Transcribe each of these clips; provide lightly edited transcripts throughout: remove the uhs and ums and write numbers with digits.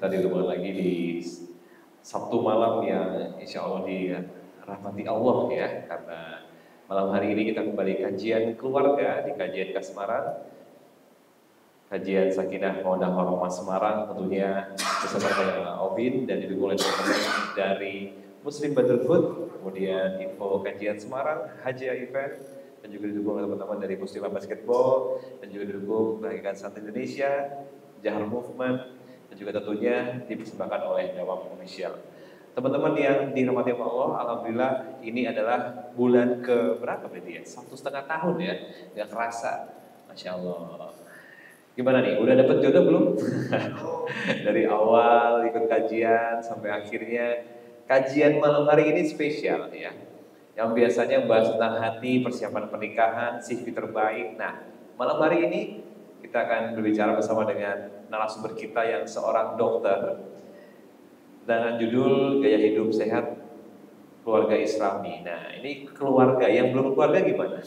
Kita ditemukan lagi di Sabtu malam yang insya Allah dirahmati Allah ya. Karena malam hari ini kita kembali kajian keluarga di kajian Kasmaran, kajian Sakinah Mawaddah Warahmah Semarang, tentunya bersama saya Obin dan didukung oleh teman-teman dari Muslim Brotherhood, kemudian info kajian Semarang, Haji Event, dan juga didukung oleh teman-teman dari Muslim Basketball, dan juga didukung Bagian Santai Indonesia, Jahar Movement, dan juga tentunya dipersembahkan oleh Dawam Official. Teman-teman yang dirahmati Allah, alhamdulillah ini adalah bulan ke berapa berarti ya? 1,5 tahun ya, nggak kerasa, masya Allah. Gimana nih, udah dapet jodoh belum? Dari awal ikut kajian sampai akhirnya kajian malam hari ini spesial ya. Yang biasanya membahas tentang hati, persiapan pernikahan, CV terbaik. Nah, malam hari ini kita akan berbicara bersama dengan narasumber kita yang seorang dokter dengan judul Gaya Hidup Sehat Keluarga Islami. Nah, ini keluarga yang belum keluarga gimana?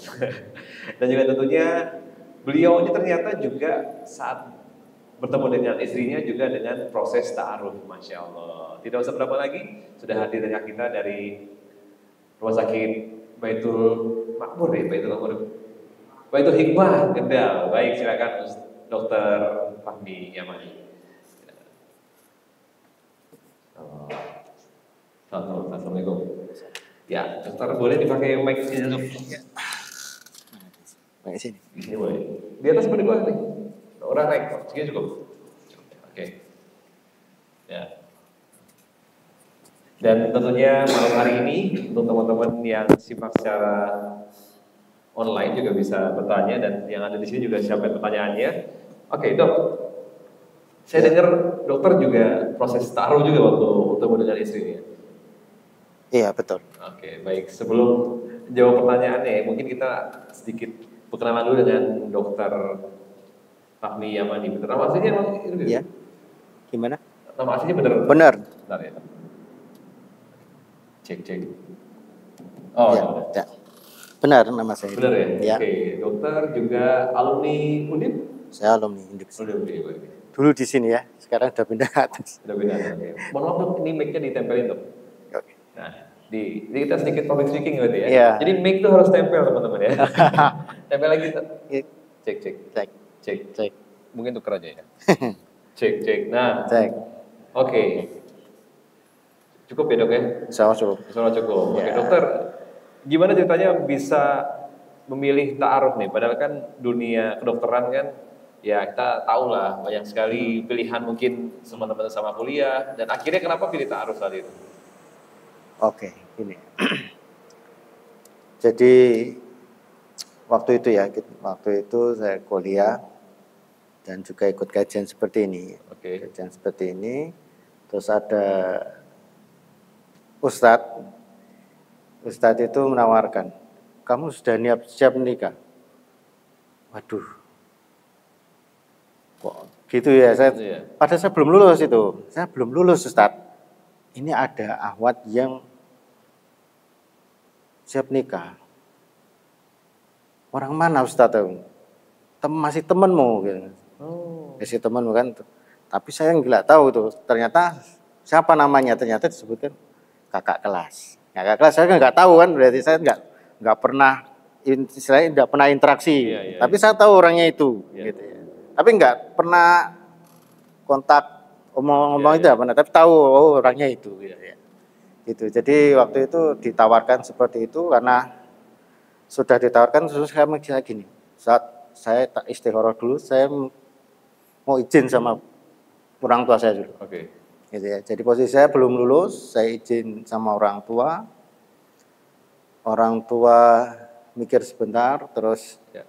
Dan juga tentunya beliau ini ternyata juga saat bertemu dengan istrinya juga dengan proses ta'aruf, masya Allah. Tidak usah berapa lagi, sudah hadir dengan kita dari Rumah Sakit Baitul Makmur ya, Baitul Hikmah Kendal. Baik, silakan Dokter Fahmi Yamani. Assalamualaikum. Ya, dokter boleh dipakai mic sini dulu. Mic sini. Ini boleh. Di atas apa di bawah nih? Orang naik, segini cukup. Oke. Ya. Dan tentunya malam hari ini untuk teman-teman yang simak secara online juga bisa bertanya, dan yang ada di sini juga siapkan pertanyaannya. Oke, Dok. Saya dengar dokter juga proses taruh juga waktu bertemu dengan istrinya. Iya, betul. Oke, baik. Sebelum jawab pertanyaannya, mungkin kita sedikit perkenalan dulu dengan Dokter Fahmi Yamani. Benar nama aslinya emang itu? Iya. Gimana? Nama aslinya benar? Benar. Bentar ya. Cek. Oh, ya. Benar nama saya. Benar ya? Ya. Oke, dokter juga alumni Undip? Saya alumni Undip. Baik. Dulu di sini ya, sekarang udah pindah ke atas. Udah pindah. Oke. Mohon maaf Dok, ini mic-nya ditempelin Dok. Oke. Nah, jadi kita sedikit public speaking berarti ya. Iya. Jadi mic itu harus tempel teman-teman ya. Tempel lagi Dok. Cek. Mungkin tuker aja ya. Cek. Nah. Cek. Oke. Cukup ya Dok ya? Insya Allah cukup. Oke, ya. Dokter, gimana ceritanya bisa memilih ta'aruf nih? Padahal kan dunia kedokteran kan, ya kita tahu lah banyak sekali pilihan mungkin teman-teman sama kuliah. Dan akhirnya kenapa pilih ta'aruf saat itu? Oke, ini. Jadi waktu itu saya kuliah dan juga ikut kajian seperti ini. Oke. Kajian seperti ini, terus ada Ustadz itu menawarkan, kamu sudah siap menikah? Waduh, kok gitu ya? Padahal saya belum lulus itu. Saya belum lulus Ustadz. Ini ada akhwat yang siap nikah. Orang mana Ustadz? Masih temanmu gitu. Masih temanmu kan. Tapi saya nggak tahu tuh. Ternyata siapa namanya? Ternyata disebutkan kakak kelas. Kakak kelas saya nggak tahu kan, berarti saya nggak pernah, istilahnya nggak pernah interaksi. Iya. Tapi saya tahu orangnya itu. Gitu ya. Tapi nggak pernah kontak omong-omong itu apa, tapi tahu orangnya itu. Gitu. Jadi waktu itu ditawarkan seperti itu karena sudah ditawarkan, terus saya mikir gini, saat saya tak istikharah dulu, saya mau izin sama orang tua saya dulu. Oke. Gitu ya. Jadi posisi saya belum lulus, saya izin sama orang tua. Orang tua mikir sebentar, terus ya.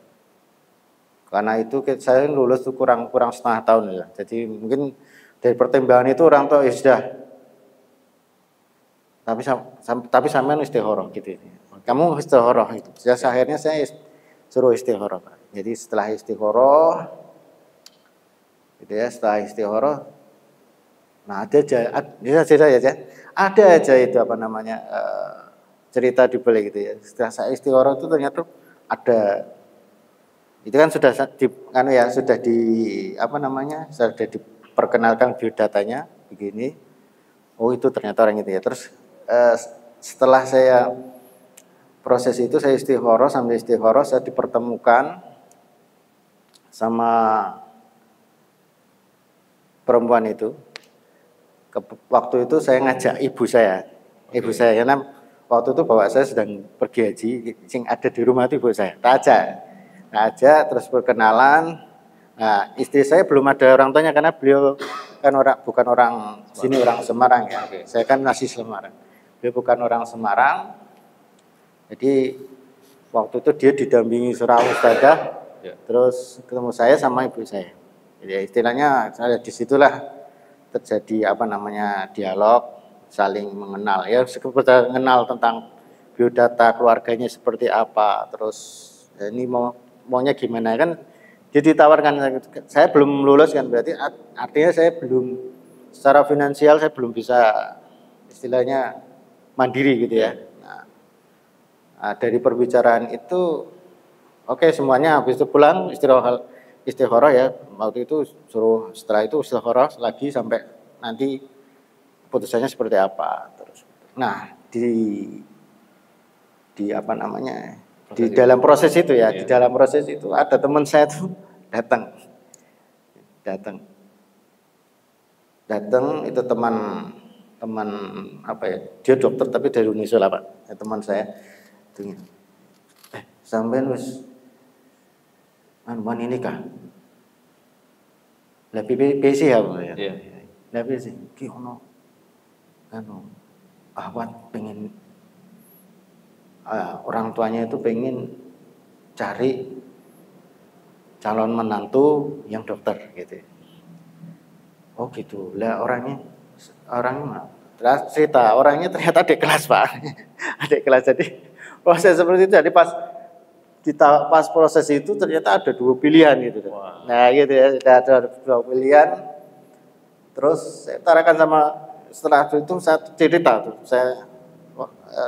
Karena itu saya lulus tuh kurang setengah tahun ya. Jadi mungkin dari pertimbangan itu orang tua sudah. Tapi sampean istikharah gitu. Kamu istikharah itu. Jadi akhirnya saya suruh istikharah. Jadi setelah istikharah, gitu ya, nah ada aja itu apa namanya cerita di balik gitu ya. Setelah saya istikharah itu ternyata ada, itu kan sudah diperkenalkan biodatanya, begini. Oh itu ternyata orang itu ya. Terus setelah saya proses itu saya istikharah, sambil istikharah saya dipertemukan sama perempuan itu. Waktu itu saya ngajak ibu saya. Ibu saya karena waktu itu bapak saya sedang pergi haji, sing ada di rumah itu ibu saya. Tak ajak terus perkenalan. Nah, istri saya belum ada orang tuanya karena beliau kan bukan orang sini, orang Semarang ya. Saya kan masih Semarang. Beliau bukan orang Semarang. Jadi waktu itu dia didampingi seorang ustadzah, terus ketemu saya sama ibu saya. Jadi istilahnya disitulah terjadi dialog, saling mengenal. Ya sekedar mengenal tentang biodata keluarganya seperti apa, terus ini maunya gimana kan. Dia ditawarkan, saya belum lulus kan, berarti artinya saya belum secara finansial saya belum bisa istilahnya mandiri gitu ya. Nah, dari perbicaraan itu oke, semuanya habis itu pulang istikharah ya. Waktu itu setelah itu istikharah lagi sampai nanti putusannya seperti apa terus. Nah, di dalam proses itu ya, di dalam proses itu ada teman saya tuh datang itu teman dia dokter tapi dari Indonesia lah Pak, ya, teman saya itu sampean wis ini kah lebih PC ya Pak ya, lebih sih ki ono awat pengen orang tuanya itu pengen cari calon menantu yang dokter gitu. Oh gitu. Lah orangnya cerita orangnya ternyata adik kelas Pak. Adik kelas. Jadi proses seperti itu. Jadi pas proses itu ternyata ada 2 pilihan gitu. Wow. Nah gitu ya, ada 2 pilihan. Terus saya tarakan setelah itu saya cerita tuh.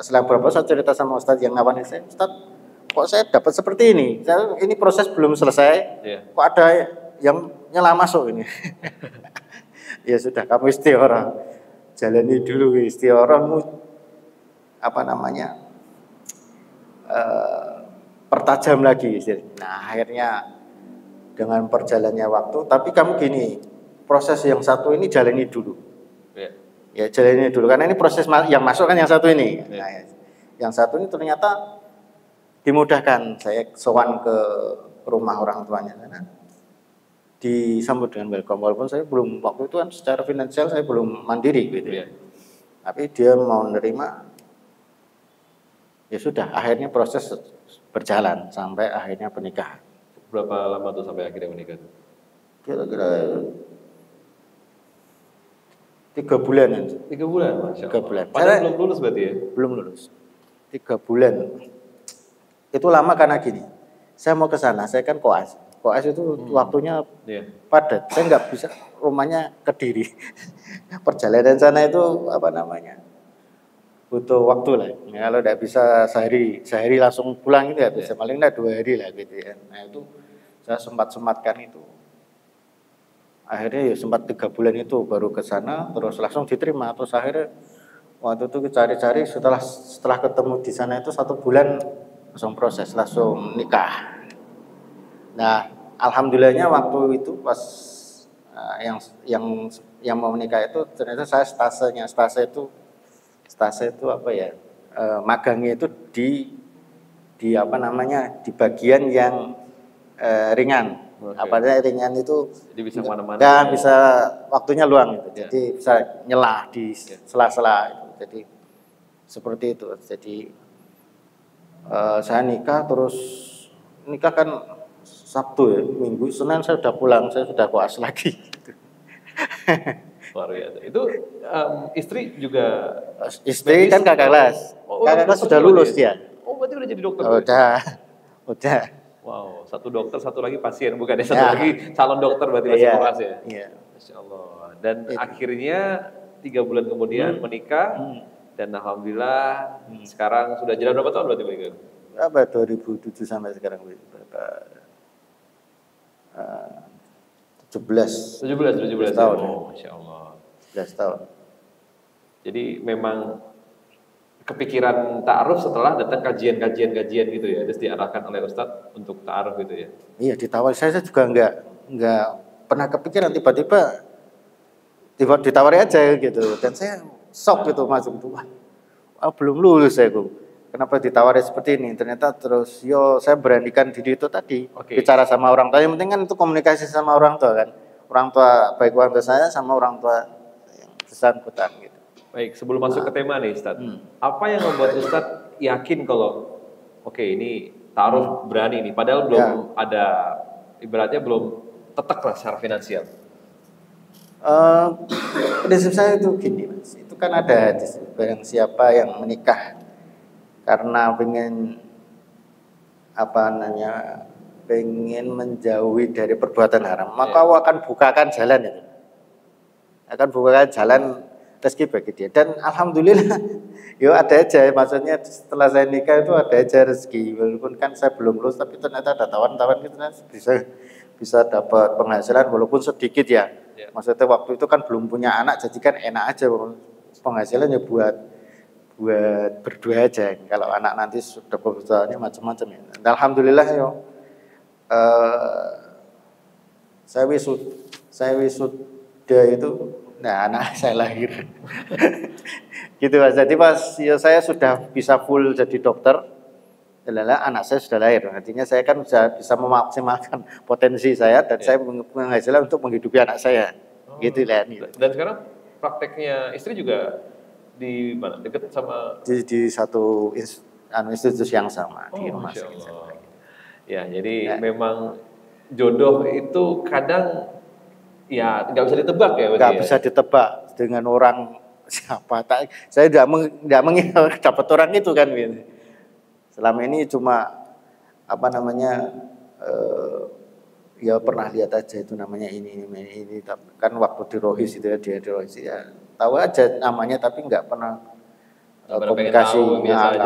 Setelah berapa saya cerita sama Ustadz yang ngawanin saya, Ustadz kok saya dapat seperti ini? Ini proses belum selesai, kok ada yang nyela masuk ini? Ya sudah, kamu istikharah, jalani dulu istikharahmu, pertajam lagi. Nah akhirnya dengan perjalannya waktu, tapi kamu gini, proses yang satu ini jalani dulu. Ya jalani dulu, karena ini proses yang masuk kan yang satu ini. Nah, yang satu ini ternyata dimudahkan. Saya sowan ke rumah orang tuanya sana, disambut dengan welcome, walaupun saya belum waktu itu kan secara finansial saya belum mandiri gitu ya. Tapi dia mau menerima, ya sudah akhirnya proses berjalan sampai akhirnya pernikahan. Berapa lama tuh sampai akhirnya menikah? Kira-kira 3 bulan. 3 bulan, Masya Allah. 3 bulan. Padahal belum lulus berarti ya? Belum lulus. 3 bulan. Itu lama karena gini. Saya mau ke sana, saya kan koas. Koas itu waktunya padat. Saya nggak bisa, rumahnya Kediri. Perjalanan sana itu butuh waktu lah. Ya, kalau nggak bisa sehari langsung pulang itu ya bisa, paling nggak 2 hari lah gitu ya. Nah itu saya sematkan itu. Akhirnya ya sempat 3 bulan itu baru ke sana, terus langsung diterima. Terus akhirnya waktu itu cari-cari, setelah ketemu di sana itu 1 bulan langsung proses, langsung nikah. Nah alhamdulillahnya waktu itu pas yang mau menikah itu ternyata saya stase itu magangnya itu di bagian yang ringan. Apalagi ringan itu jadi bisa mana-mana. Ya, bisa waktunya luang gitu. Jadi bisa nyelah di sela-sela itu. Jadi seperti itu. Jadi saya nikah kan Sabtu ya, Minggu, Senin saya sudah pulang, saya sudah koas lagi. Luar biasa. Itu istri juga. Istri kan kakak kelas. Kakak kelas sudah lulus dia. Oh berarti udah jadi dokter? Udah. Wow, 1 dokter, 1 lagi pasien, bukan ya? 1 lagi calon dokter berarti masih koas ya? Iya. Masya Allah. Dan akhirnya 3 bulan kemudian menikah, dan alhamdulillah sekarang sudah jalan berapa tahun berarti menikah? 2007 sampai sekarang berapa? 17 17 tahun. Oh, Masya Allah. 11 tahun. Jadi memang kepikiran ta'aruf setelah datang kajian gitu ya, terus diarahkan oleh Ustadz untuk ta'aruf gitu ya. Iya, ditawari saya juga nggak pernah kepikiran, tiba-tiba ditawari aja gitu, dan saya shock gitu masuk itu. Wah, belum lulus saya kok. Kenapa ditawari seperti ini? Ternyata terus saya beranikan diri itu tadi, bicara sama orang tua. Yang penting kan itu komunikasi sama orang tua kan. Orang tua, baik orang tua saya sama orang tua yang bersangkutan gitu. Baik, sebelum masuk ke tema nih Ustadz, apa yang membuat Ustadz yakin kalau oke, ini ta'aruf berani nih, padahal belum ada, ibaratnya belum tetek lah secara finansial? Prinsip saya itu gini Mas, itu kan ada hadis, barang siapa yang menikah karena pengen menjauhi dari perbuatan haram, maka Allah akan bukakan jalan itu, akan bukakan jalan rezeki bagi dia. Dan alhamdulillah, ada aja, maksudnya setelah saya nikah itu ada aja rezeki, walaupun kan saya belum lulus, tapi ternyata ada tawan-tawan gitu, bisa dapat penghasilan walaupun sedikit ya. Maksudnya waktu itu kan belum punya anak, jadi kan enak aja penghasilannya buat berdua aja. Kalau anak nanti sudah kebutuhannya macam-macam ya. Dan alhamdulillah saya wisuda itu, anak saya lahir. Gitu Mas. Jadi pas saya sudah bisa full jadi dokter, anak saya sudah lahir. Artinya saya kan bisa memaksimalkan potensi saya, dan saya menghasilkan untuk menghidupi anak saya. Gitu lah. Dan sekarang prakteknya istri juga di mana? Dekat sama di satu institusi yang sama di rumah sakit. Ya, jadi memang jodoh itu kadang ya nggak bisa ditebak ya. Nggak bisa ditebak dengan orang siapa. Saya tidak mengira dapat orang itu kan. Selama ini cuma pernah lihat aja itu namanya ini kan waktu di Rohis itu ya, dia di Rohis ya tahu aja namanya, tapi nggak pernah komunikasinya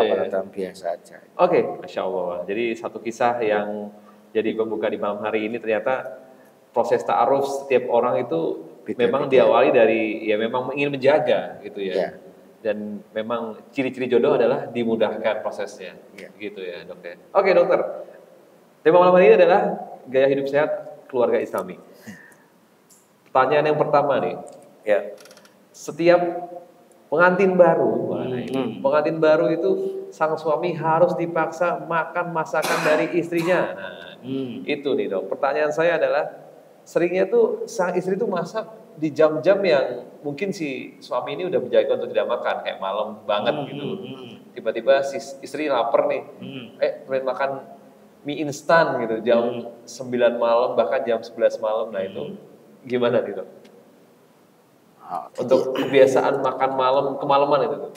biasa aja. Oke, Masya Allah. Jadi satu kisah yang jadi pembuka di malam hari ini, ternyata proses ta'aruf setiap orang itu memang diawali dari memang ingin menjaga gitu ya. Dan memang ciri-ciri jodoh adalah dimudahkan prosesnya, gitu ya dok ya. Oke dokter, tema malam hari ini adalah gaya hidup sehat keluarga Islami. Pertanyaan yang pertama nih, setiap pengantin baru, pengantin baru itu sang suami harus dipaksa makan masakan dari istrinya. Nah, itu nih dok. Pertanyaan saya adalah, seringnya tuh sang istri tuh masak di jam-jam yang mungkin si suami ini udah menjaga untuk tidak makan, kayak malam banget gitu. Tiba-tiba si istri lapar nih, pengen makan mie instan gitu, jam 9 malam, bahkan jam 11 malam. Nah itu gimana nih dok? Untuk kebiasaan makan malam, kemalaman itu tuh?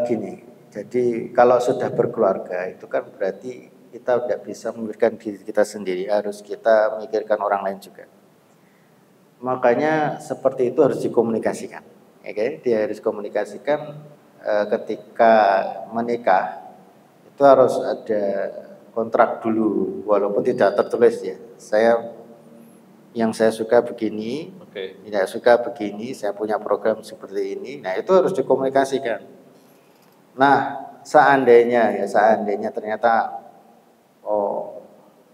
Gini, jadi kalau sudah berkeluarga itu kan berarti kita tidak bisa memikirkan diri kita sendiri, harus kita memikirkan orang lain juga. Makanya seperti itu harus dikomunikasikan. Dia harus komunikasikan ketika menikah, itu harus ada kontrak dulu, walaupun tidak tertulis ya. Yang saya suka begini, tidak suka begini, saya punya program seperti ini. Nah itu harus dikomunikasikan. Nah seandainya ternyata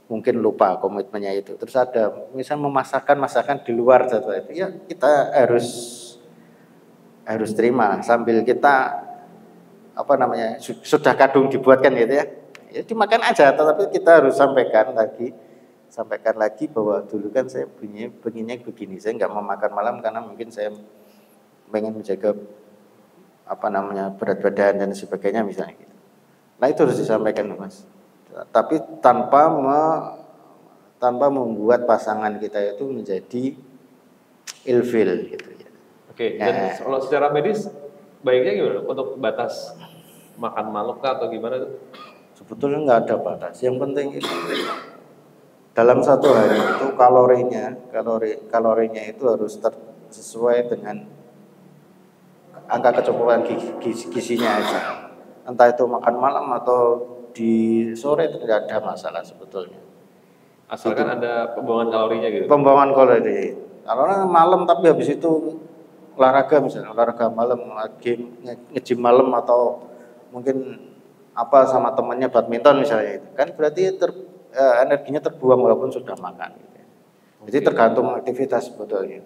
mungkin lupa komitmennya itu, terus ada misalnya memasakkan masakan di luar jadwal itu, ya kita harus terima sambil kita sudah kadung dibuatkan gitu ya dimakan aja, tetapi kita harus sampaikan lagi bahwa dulu kan saya pengennya begini, saya nggak mau makan malam karena mungkin saya pengen menjaga berat badan dan sebagainya misalnya gitu. Nah itu harus disampaikan Mas, tapi tanpa membuat pasangan kita itu menjadi ilfil gitu ya. Dan kalau secara medis baiknya gimana untuk batas makan malam atau gimana tuh? Sebetulnya nggak ada batas. Yang penting itu dalam satu hari itu kalorinya itu harus sesuai dengan angka kecukupan gizinya aja. Entah itu makan malam atau di sore itu tidak ada masalah sebetulnya. Asalkan ada pembuangan kalorinya gitu. Pembuangan kalori. Kalau malam tapi habis itu olahraga misalnya, olahraga malam, game, nge-gym malam atau mungkin apa sama temannya badminton misalnya itu kan berarti energinya terbuang walaupun sudah makan gitu. Jadi tergantung aktivitas sebetulnya.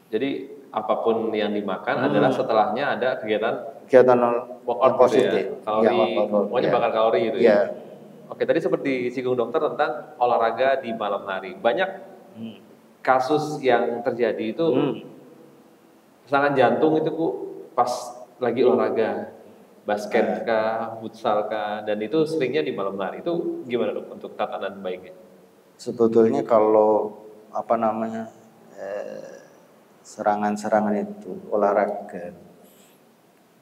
Jadi apapun yang dimakan adalah setelahnya ada kegiatan workout positif, gitu ya. Kalori, pokoknya bakar kalori gitu ya. Oke, tadi seperti singgung dokter tentang olahraga di malam hari. Banyak kasus yang terjadi itu serangan jantung itu Bu pas lagi olahraga, basket kah, futsal kah, dan itu seringnya di malam hari. Itu gimana Dok untuk tatanan baiknya? Sebetulnya kalau apa namanya serangan-serangan itu olahraga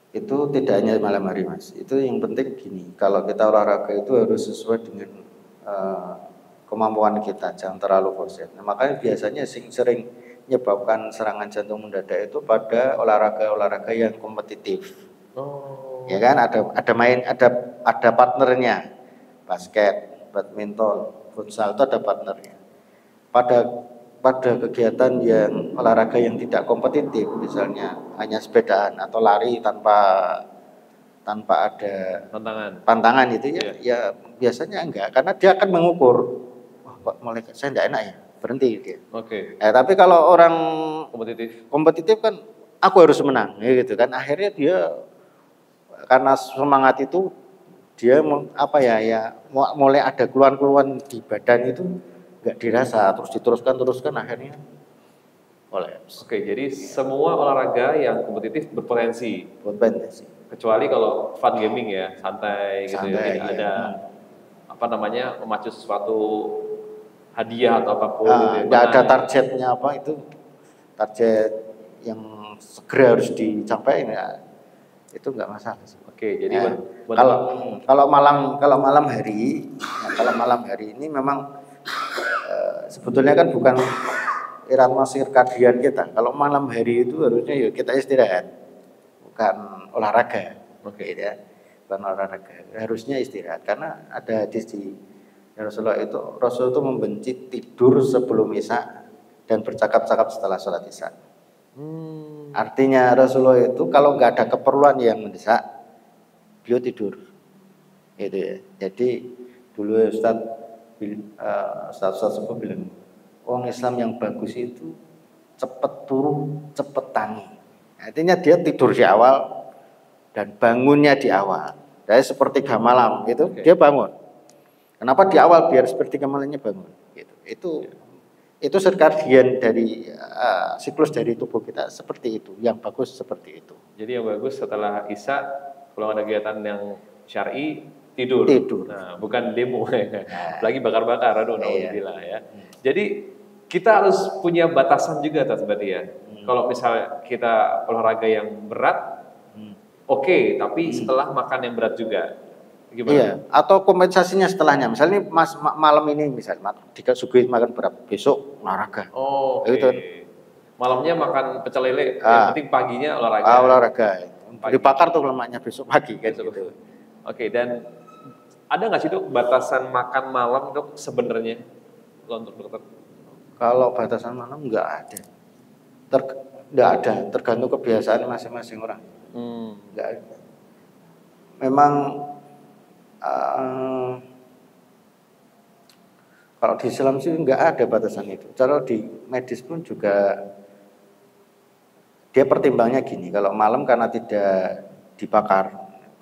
itu tidak hanya malam hari Mas. Itu yang penting gini, kalau kita olahraga itu harus sesuai dengan kemampuan kita, jangan terlalu forset. Nah, makanya biasanya sering menyebabkan serangan jantung mendadak itu pada olahraga-olahraga yang kompetitif. Ya kan, ada partnernya, basket, badminton, futsal itu ada partnernya. Pada kegiatan yang olahraga yang tidak kompetitif, misalnya hanya sepedaan atau lari tanpa ada pantangan itu ya biasanya enggak, karena dia akan mengukur, wah kok mulai saya enggak enak ya, berhenti dia. Tapi kalau orang kompetitif kan aku harus menang gitu kan, akhirnya dia karena semangat itu dia mulai ada keluhan-keluhan di badan itu nggak dirasa, terus diteruskan akhirnya kolaps. Jadi semua olahraga yang kompetitif berpotensi. Kecuali kalau fun gaming ya, santai gitu ya, tidak ada memacu sesuatu hadiah atau apapun gitu ya. Nggak ada targetnya itu target yang segera harus dicapai ya, itu nggak masalah. Jadi kalau malam hari ini memang sebetulnya kan bukan irama sirkadian kita. Kalau malam hari itu harusnya ya kita istirahat, bukan olahraga. Gitu ya. Bukan olahraga. Harusnya istirahat karena ada hadis di Rasulullah itu, Rasul itu membenci tidur sebelum isya dan bercakap-cakap setelah sholat isya. Artinya Rasulullah itu kalau nggak ada keperluan yang mendesak, beliau tidur. Gitu ya. Jadi dulu Ustaz Sepuh bilang, orang Islam yang bagus itu cepat turu, cepat tangi. Artinya dia tidur di awal dan bangunnya di awal. Dari sepertiga malam itu dia bangun. Kenapa di awal? Biar sepertiga malamnya bangun. Gitu. Itu sirkadian dari siklus dari tubuh kita seperti itu. Yang bagus seperti itu. Jadi yang bagus setelah isya kalau ada kegiatan yang syar'i tidur. Nah, bukan demo lagi bakar-bakar, naudzubillah ya. Jadi kita harus punya batasan juga berarti ya. Kalau misalnya kita olahraga yang berat, tapi setelah makan yang berat juga. Gimana? Iya, atau kompensasinya setelahnya. Misalnya malam ini misalnya disuguhi makan berat, besok olahraga. Malamnya makan pecel lele, yang penting paginya olahraga. Olahraga. Dibakar tuh lemaknya besok pagi kan gitu. Dan ada nggak sih Dok batasan makan malam Dok sebenarnya untuk dokter? Kalau batasan malam nggak ada. Nggak ada, tergantung kebiasaan masing-masing orang. Nggak ada. Memang kalau di Islam sih nggak ada batasan itu. Kalau di medis pun juga dia pertimbangnya gini, kalau malam karena tidak dibakar,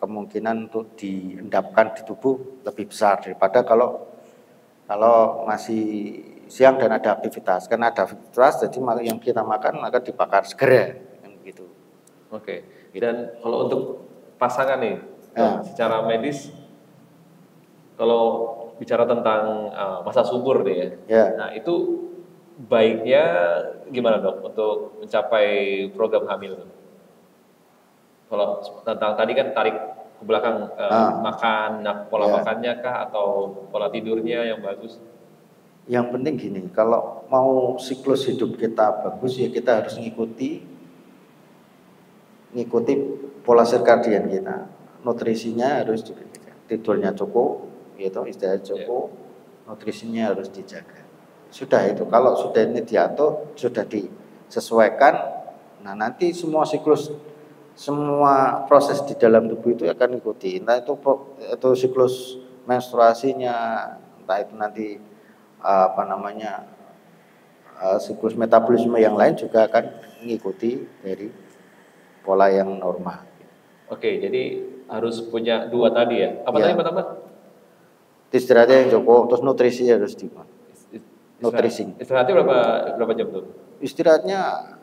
kemungkinan untuk diendapkan di tubuh lebih besar daripada kalau masih siang dan ada aktivitas. Karena ada aktivitas, jadi yang kita makan akan dibakar segera, kan begitu. Dan kalau untuk pasangan nih, secara medis, kalau bicara tentang masa subur nih ya, nah itu baiknya gimana Dok untuk mencapai program hamil? Kalau tentang tadi kan tarik ke belakang makan, pola makannya kah atau pola tidurnya yang bagus? Yang penting gini, kalau mau siklus hidup kita bagus ya kita harus ngikuti pola sirkadian kita. Nutrisinya harus diperhatikan, tidurnya cukup, istirahat cukup, nutrisinya harus dijaga. Sudah itu, kalau sudah ini diatur, sudah disesuaikan, Nah, nanti semua proses di dalam tubuh itu akan ikuti. Entah itu siklus menstruasinya, entah itu nanti siklus metabolisme yang lain juga akan mengikuti dari pola yang normal. Oke, jadi harus punya dua tadi ya. Apa tadi pertama? Istirahatnya yang cukup, terus nutrisi harus di nutrisi. Istirahatnya berapa jam tuh? Istirahatnya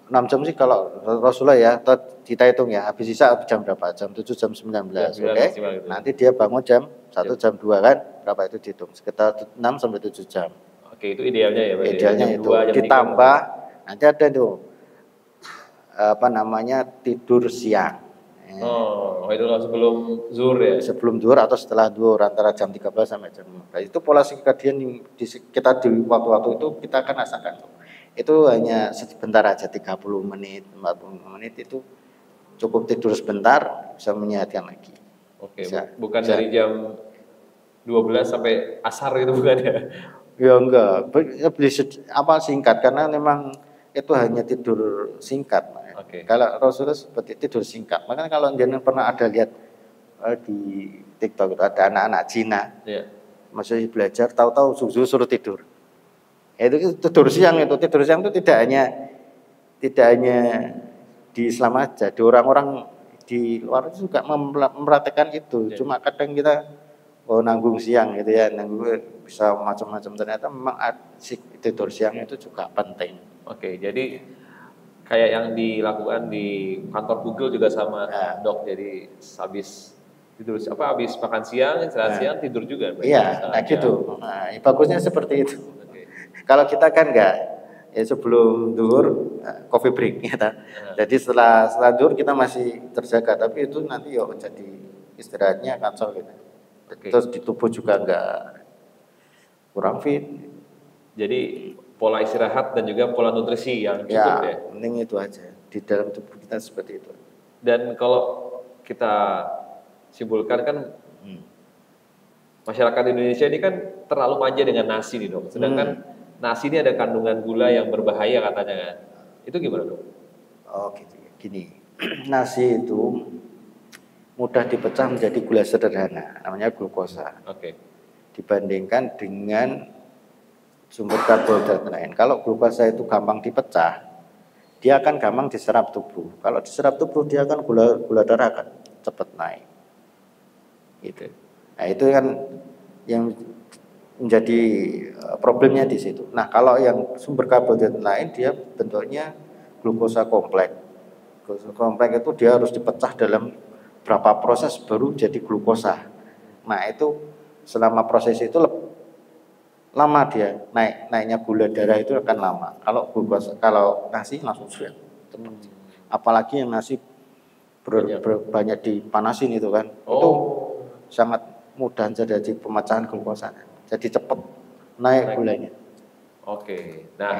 6 jam sih kalau Rasulullah ya, atau kita hitung ya, habis sisa jam berapa? Jam 7, jam 19, oke? Gitu. Nanti dia bangun jam 1, jam 2 kan, berapa itu dihitung? Sekitar 6 sampai 7 jam. Oke, itu idealnya ya? Idealnya jam itu, 2, jam ditambah, nanti ada tuh, tidur siang. Oh, itu sebelum zuhur ya? Sebelum zuhur atau setelah zuhur, antara jam 13 sampai jam 15. Itu pola sirkadian kita di waktu-waktu itu kita akan rasakan. Itu hanya sebentar aja, 30 menit, 40 menit itu cukup tidur sebentar bisa menyehatkan lagi. Oke, bukan dari jam 12 sampai asar gitu bukan ya? Ya enggak, singkat karena memang itu hanya tidur singkat. Okay. Kalau Rasulullah seperti tidur singkat. Makanya kalau jangan pernah ada lihat di TikTok itu ada anak-anak Cina, masih belajar, tahu-tahu suruh tidur. Itu tidur siang itu tidak hanya di Islam aja, di orang-orang di luar juga mempraktekkan itu. Cuma kadang kita nanggung siang gitu ya, nanggung bisa macam-macam, ternyata memang tidur siang itu juga penting. Oke, jadi kayak yang dilakukan di kantor Google juga sama dok, jadi habis tidur habis makan siang, istirahat siang, tidur juga. Iya, gitu. Nah, bagusnya seperti itu. Kalau kita kan enggak, ya sebelum zuhur coffee break ya. Jadi setelah zuhur kita masih terjaga, tapi itu nanti jadi istirahatnya kacau gitu. Terus di tubuh juga enggak kurang fit. Jadi pola istirahat dan juga pola nutrisi yang cukup ya. Penting itu aja di dalam tubuh kita seperti itu. Dan kalau kita simpulkan kan masyarakat Indonesia ini kan terlalu manja dengan nasi nih dok. Sedangkan nasi ini ada kandungan gula yang berbahaya katanya kan. Itu gimana dok? Oh gitu ya. Gini, nasi itu mudah dipecah menjadi gula sederhana, namanya glukosa. Oke. Dibandingkan dengan sumber karbohidrat lain. Kalau glukosa itu gampang dipecah, dia akan gampang diserap tubuh. Kalau diserap tubuh, dia akan gula darah akan cepat naik. Gitu. Nah itu kan yang menjadi problemnya di situ. Nah kalau yang sumber karbohidrat lain, dia bentuknya glukosa kompleks. Glukosa kompleks itu dia harus dipecah dalam berapa proses baru jadi glukosa. Nah itu selama proses itu lama dia naiknya gula darah itu akan lama. Kalau nasi langsung sudah. Apalagi yang nasi banyak dipanasin itu kan, itu sangat mudah terjadi pemecahan glukosa. Jadi cepat naik gulanya. Oke. Nah,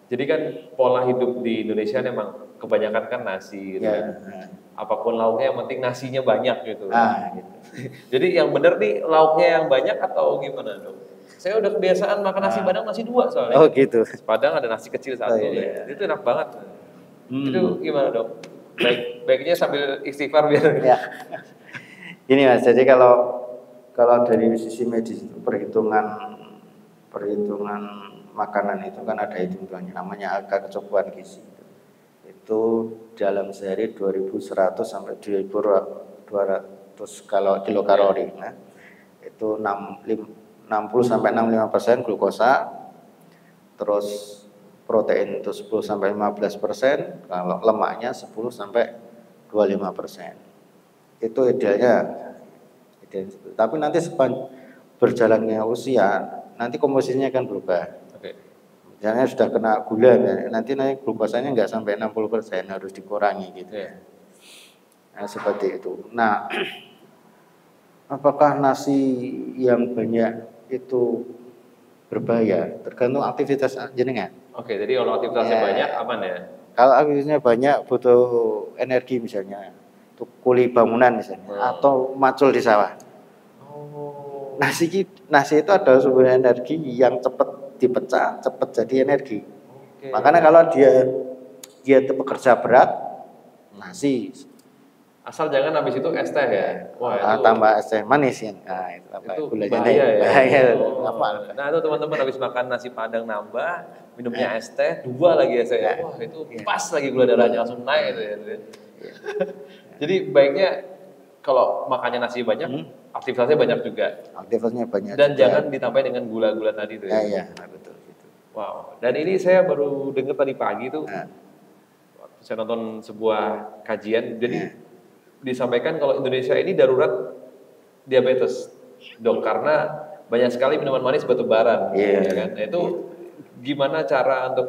jadi kan pola hidup di Indonesia memang kebanyakan kan nasi gitu kan. Apapun lauknya yang penting nasinya banyak gitu. Gitu. Jadi yang benar nih lauknya yang banyak atau gimana dok? Saya udah kebiasaan makan nasi Padang nasi 2 soalnya. Oh gitu. Padang ada nasi kecil 1 ya. Itu enak banget. Itu gimana dok? Baiknya sambil istighfar biar. Ya. Ini mas, jadi kalau dari sisi medis itu perhitungan makanan itu kan ada hitungannya, namanya angka kecukupan gizi. Itu dalam sehari 2100 sampai 2200 kalau kilokalori. Nah, itu 60 sampai 65% glukosa, terus protein itu 10 sampai 15%, kalau lemaknya 10 sampai 25%. Itu idealnya. Tapi nanti berjalannya usia, nanti komposisinya akan berubah. Misalnya sudah kena gula, nanti glukosanya nggak sampai 60%, harus dikurangi gitu. Nah, seperti itu. Nah, apakah nasi yang banyak itu berbahaya? Tergantung aktivitas jenengan. Oke, jadi kalau aktivitasnya banyak aman ya? Kalau aktivitasnya banyak butuh energi misalnya, untuk kuli bangunan misalnya, atau macul di sawah. Nasi itu adalah sumber energi yang cepat dipecah, cepat jadi energi. Makanya kalau dia dia itu pekerja berat, nasi. Asal jangan habis itu es teh ya. Wah, itu Tambah es teh manis kan. Nah, itu apa? itu Gulanya bahaya ya. bahaya. Oh. Apa? Nah, itu teman-teman habis makan nasi padang nambah, minumnya es teh, 2 lagi es teh. Wah, itu pas lagi gula darahnya langsung naik itu ya. Jadi baiknya kalau makannya nasi banyak, aktivitasnya banyak juga. Aktivitasnya banyak. Dan juga. jangan ditambah dengan gula-gula tadi tuh ya. Iya, betul gitu. Wow. Dan ini saya baru dengar tadi pagi tuh, waktu saya nonton sebuah kajian, jadi disampaikan kalau Indonesia ini darurat diabetes, dok, karena banyak sekali minuman manis bertebaran, ya kan? Nah, itu gimana cara untuk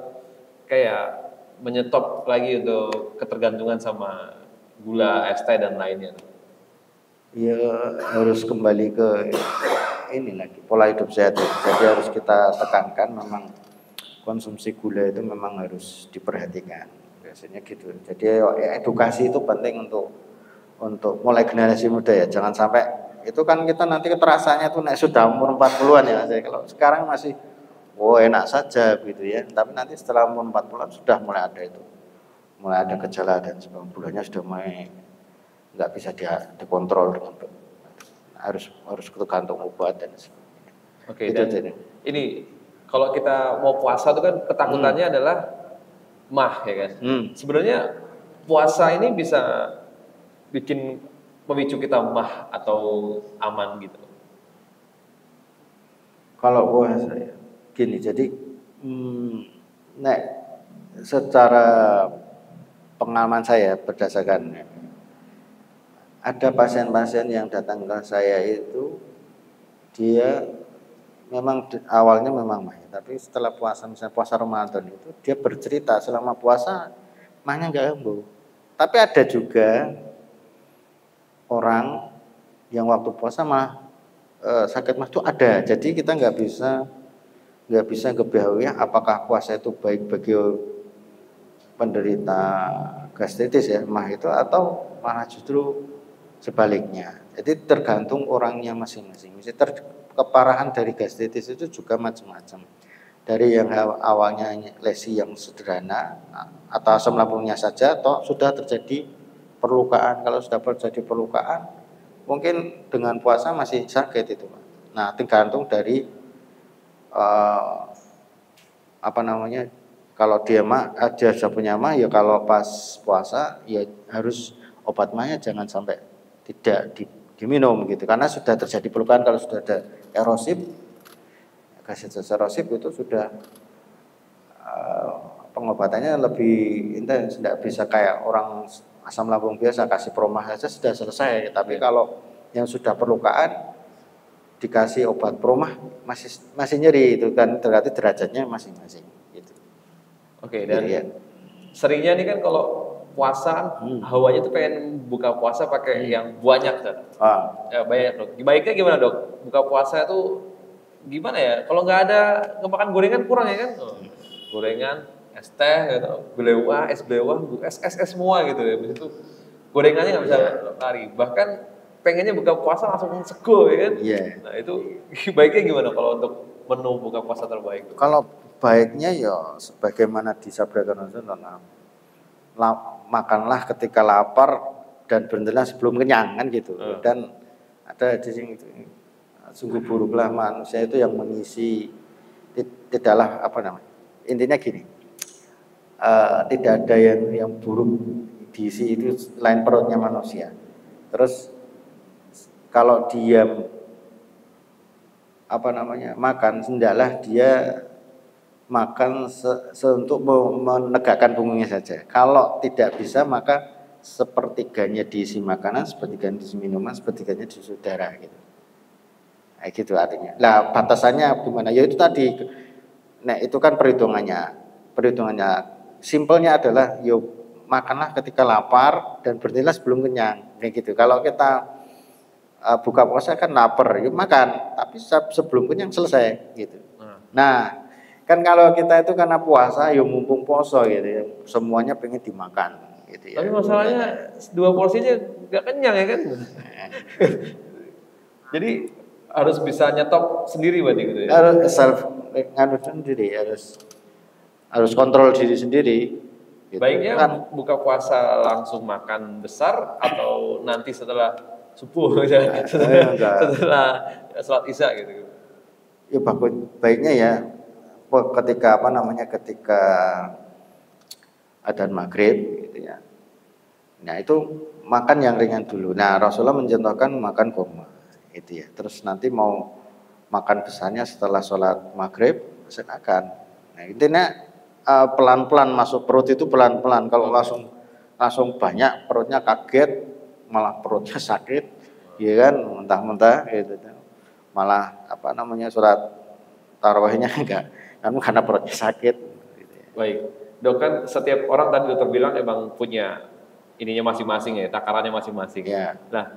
kayak menyetop lagi untuk ketergantungan sama gula, es teh dan lainnya? Ya harus kembali ke ini lagi pola hidup sehat. Jadi harus kita tekankan memang konsumsi gula itu memang harus diperhatikan. Biasanya gitu. Jadi ya, edukasi itu penting untuk mulai generasi muda ya. Jangan sampai itu kan kita nanti terasanya tuh sudah umur 40-an ya. Jadi kalau sekarang masih enak saja gitu ya. Tapi nanti setelah umur 40-an sudah mulai ada itu. Mulai ada gejala dan sebagainya, gulanya sudah mulai nggak bisa dikontrol dengan harus tergantung obat dan sebagainya. Oke, dan ini kalau kita mau puasa itu kan ketakutannya adalah mah ya kan. Sebenarnya puasa ini bisa bikin memicu kita mah atau aman gitu. Kalau puasa ya gini, jadi secara pengalaman saya berdasarkan ada pasien-pasien yang datang ke saya itu dia memang awalnya memang mah, tapi setelah puasa, misalnya puasa Ramadan itu dia bercerita selama puasa mahnya nggak kambuh. Tapi ada juga orang yang waktu puasa mah sakit mah itu ada. Jadi kita nggak bisa kebiayaan apakah puasa itu baik bagi penderita gastritis ya mah itu atau malah justru sebaliknya. Jadi tergantung orangnya masing-masing. Keparahan dari gastritis itu juga macam-macam. Dari yang awalnya lesi yang sederhana atau asam lambungnya saja, atau sudah terjadi perlukaan. Kalau sudah terjadi perlukaan, mungkin dengan puasa masih sakit itu. Nah, tergantung dari kalau dia sudah punya mah, ya kalau pas puasa ya harus obat mahnya jangan sampai tidak diminum gitu, karena sudah terjadi pelukan. Kalau sudah ada erosif, gastritis erosif itu sudah pengobatannya lebih intens, tidak bisa kayak orang asam lambung biasa kasih promah saja sudah selesai. Tapi kalau yang sudah perlukaan dikasih obat promah masih nyeri, itu kan berarti derajatnya masing-masing gitu. Oke, dan seringnya nih kan kalau puasa hawanya tuh pengen buka puasa pakai yang banyak kan? Ya, banyak dok. Baiknya gimana dok? Buka puasa itu gimana ya? Kalau nggak makan gorengan kurang ya kan? Gorengan, es teh, gitu, belewah, es belewah, es semua gitu ya. Habis itu gorengannya nggak bisa lari. Bahkan pengennya buka puasa langsung sego ya kan? Nah itu baiknya gimana kalau untuk menu buka puasa terbaik? Kalau baiknya ya sebagaimana disabdakan Rasulullah, makanlah ketika lapar dan berhentilah sebelum kenyang kan gitu. Dan ada di sini sungguh buruklah manusia itu yang mengisi tidaklah intinya gini, tidak ada yang buruk diisi itu selain perutnya manusia. Terus kalau dia makan, hendaklah dia makan untuk menegakkan punggungnya saja. Kalau tidak bisa, maka sepertiganya diisi makanan, sepertiganya diisi minuman, sepertiganya diisi udara gitu. Nah, gitu artinya. Nah, batasannya gimana? Ya itu tadi. Nah, itu kan perhitungannya. Simpelnya adalah makanlah ketika lapar dan berhentilah sebelum kenyang. Kayak gitu. Kalau kita buka puasa kan lapar, makan, tapi sebelum kenyang selesai gitu. Nah, kan kalau kita itu karena puasa, mumpung poso gitu ya, semuanya pengen dimakan gitu ya. Tapi masalahnya 2 porsinya nggak kenyang ya kan? Jadi harus bisa nyetop sendiri berarti gitu ya. Harus sendiri, harus kontrol diri sendiri. Gitu. Baiknya Kan buka puasa langsung makan besar atau nanti setelah subuh, setelah, enggak. setelah sholat isya gitu. Ya baiknya ya ketika apa namanya ketika adzan maghrib gitu ya. Nah itu makan yang ringan dulu. Nah Rasulullah mencontohkan makan kurma itu ya. Terus nanti mau makan besarnya setelah sholat maghrib silakan. Nah intinya pelan-pelan masuk perut itu pelan-pelan. Kalau langsung banyak perutnya kaget malah perutnya sakit, ya kan mentah-mentah gitu. Malah apa namanya sholat tarawihnya enggak karena perutnya sakit. Gitu ya. Baik, dok kan setiap orang tadi dokter bilang emang punya ininya masing-masing ya, takarannya masing-masing. Ya. Nah,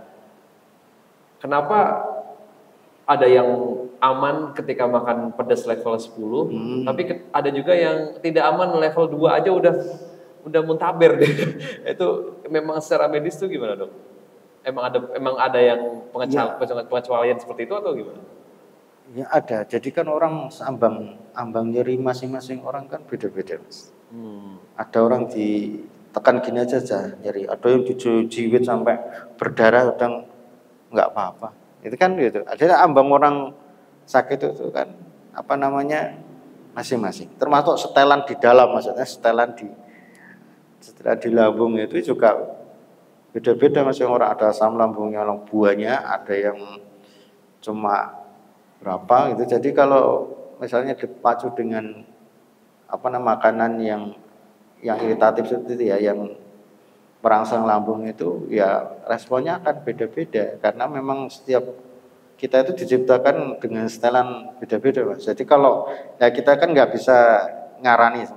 kenapa ada yang aman ketika makan pedas level 10, tapi ada juga yang tidak aman level 2 aja udah muntaber deh. Itu memang secara medis tuh gimana, Dok? Emang ada yang pengecualian seperti itu atau gimana? Ya ada. Jadi kan orang ambang nyeri masing-masing orang kan beda-beda, Mas. Ada orang ditekan gini aja nyeri, ada yang dijiwit sampai berdarah kadang nggak apa-apa. Itu kan gitu. Ada ambang orang sakit itu kan apa namanya masing-masing. Termasuk setelan di dalam, maksudnya setelan di lambung itu juga beda-beda masing orang. Ada asam lambungnya orang buahnya, ada yang cuma berapa gitu. Jadi kalau misalnya dipacu dengan apa namanya makanan yang iritatif seperti itu ya, yang merangsang lambung itu ya responnya akan beda-beda karena memang setiap kita itu diciptakan dengan setelan beda-beda, Mas. Jadi kalau ya kita kan nggak bisa ngarani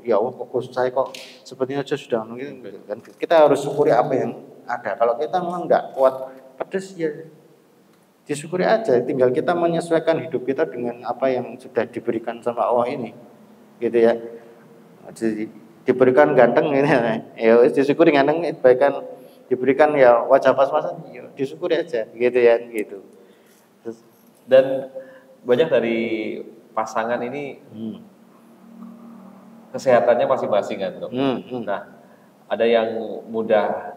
ya kok saya kok sepertinya aja sudah gitu kan. Kita harus syukuri apa yang ada. Kalau kita memang nggak kuat pedes ya disyukuri aja, tinggal kita menyesuaikan hidup kita dengan apa yang sudah diberikan sama Allah ini, gitu ya. Jadi, diberikan ganteng ini, ya disyukuri ganteng, diberikan ya wajah pas-pasan, ya disyukuri aja, gitu ya, gitu. Terus, dan banyak dari pasangan ini kesehatannya masing-masing kan, Dok. Nah, ada yang mudah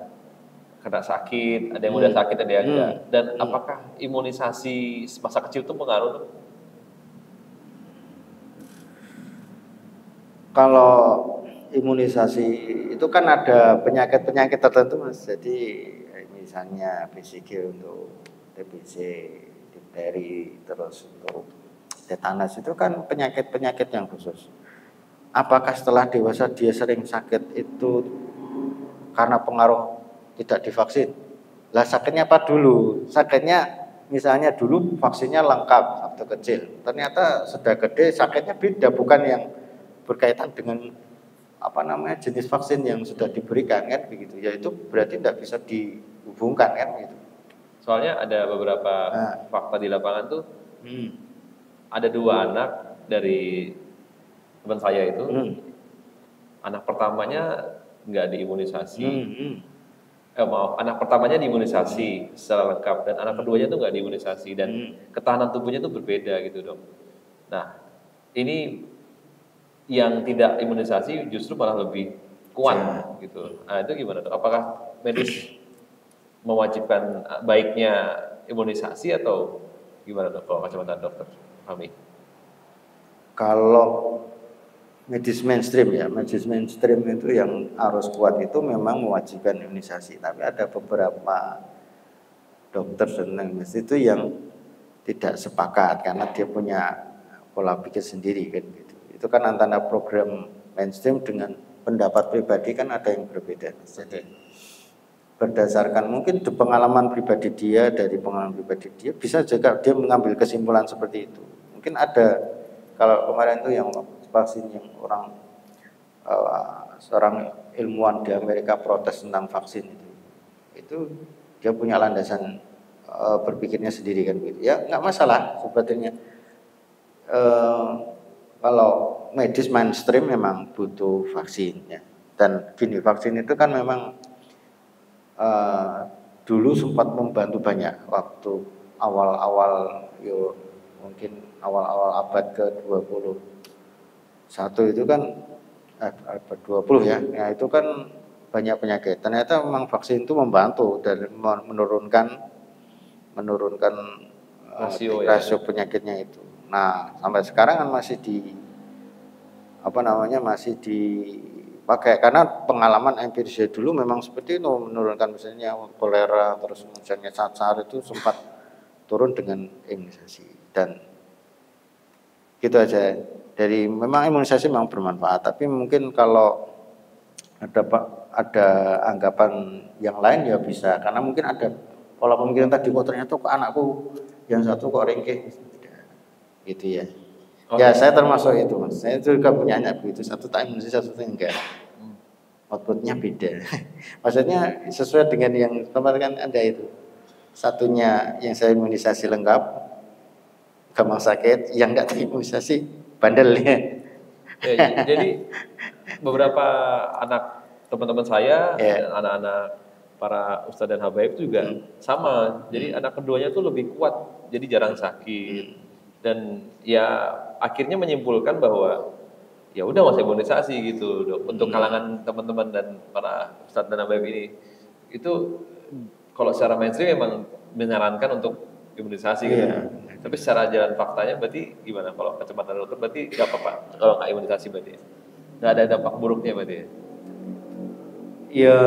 kena sakit, ada yang mudah sakit, ada yang enggak. Dan apakah imunisasi masa kecil itu pengaruh? Kalau imunisasi itu kan ada penyakit-penyakit tertentu, Mas. Jadi misalnya BCG untuk TBC, difteri, terus untuk tetanus itu kan penyakit-penyakit yang khusus. Apakah setelah dewasa dia sering sakit itu karena pengaruh tidak divaksin? Lah sakitnya apa dulu? Sakitnya misalnya dulu vaksinnya lengkap waktu kecil, ternyata sudah gede sakitnya beda, bukan yang berkaitan dengan apa namanya jenis vaksin yang sudah diberikan kan begitu. Ya itu berarti tidak bisa dihubungkan kan gitu. Soalnya ada beberapa fakta di lapangan tuh. Ada 2 anak dari teman saya itu. Anak pertamanya nggak diimunisasi. Anak pertamanya diimunisasi secara lengkap dan anak keduanya tuh nggak diimunisasi dan ketahanan tubuhnya tuh berbeda gitu, Dok. Nah, ini yang tidak imunisasi justru malah lebih kuat gitu. Nah, itu gimana, Dok? Apakah medis mewajibkan baiknya imunisasi atau gimana, Dok, kalau kacamata dokter kami? Kalau medis mainstream ya, medis mainstream itu yang harus kuat itu memang mewajibkan imunisasi. Tapi ada beberapa dokter dan medis itu yang tidak sepakat karena dia punya pola pikir sendiri kan gitu. Itu kan antara program mainstream dengan pendapat pribadi kan ada yang berbeda. Jadi berdasarkan mungkin pengalaman pribadi dia, dari pengalaman pribadi dia bisa juga dia mengambil kesimpulan seperti itu. Mungkin ada, kalau kemarin itu yang vaksin yang seorang ilmuwan di Amerika protes tentang vaksin itu dia punya landasan berpikirnya sendiri kan gitu. Ya nggak masalah sebetulnya. Kalau medis mainstream memang butuh vaksin ya. Dan gini, vaksin itu kan memang dulu sempat membantu banyak waktu awal-awal mungkin awal-awal abad ke-21 itu kan abad 20 ya. Ya itu kan banyak penyakit. Ternyata memang vaksin itu membantu dan menurunkan rasio penyakitnya itu. Nah, sampai sekarang kan masih masih dipakai karena pengalaman empirisnya dulu memang seperti itu, menurunkan misalnya kolera, terus misalnya cacar itu sempat turun dengan imunisasi. Dan gitu aja. Dari memang imunisasi memang bermanfaat, tapi mungkin kalau ada anggapan yang lain ya bisa, karena mungkin ada pola pemikiran tadi, kok ternyata kok anakku yang satu kok ringkih gitu ya. Ya saya termasuk itu Mas, saya juga punya anak begitu, satu tak imunisasi, satu enggak, outputnya beda. Maksudnya sesuai dengan yang kemarin kan ada itu, satunya yang saya imunisasi lengkap gampang sakit, yang enggak terimunisasi bandel ya. Jadi beberapa anak teman-teman saya, anak-anak para ustadz dan habaib juga sama. Jadi anak keduanya tuh lebih kuat, jadi jarang sakit. Dan ya akhirnya menyimpulkan bahwa ya udah nggak usah imunisasi gitu, dok. Untuk kalangan teman-teman dan para ustadz dan habaib ini, itu kalau secara mainstream memang menyarankan untuk imunisasi gitu. Tapi secara jalan faktanya berarti gimana? Kalau kacamata dokter berarti nggak apa-apa kalau nggak imunisasi, berarti nggak ada dampak buruknya berarti ya? Ya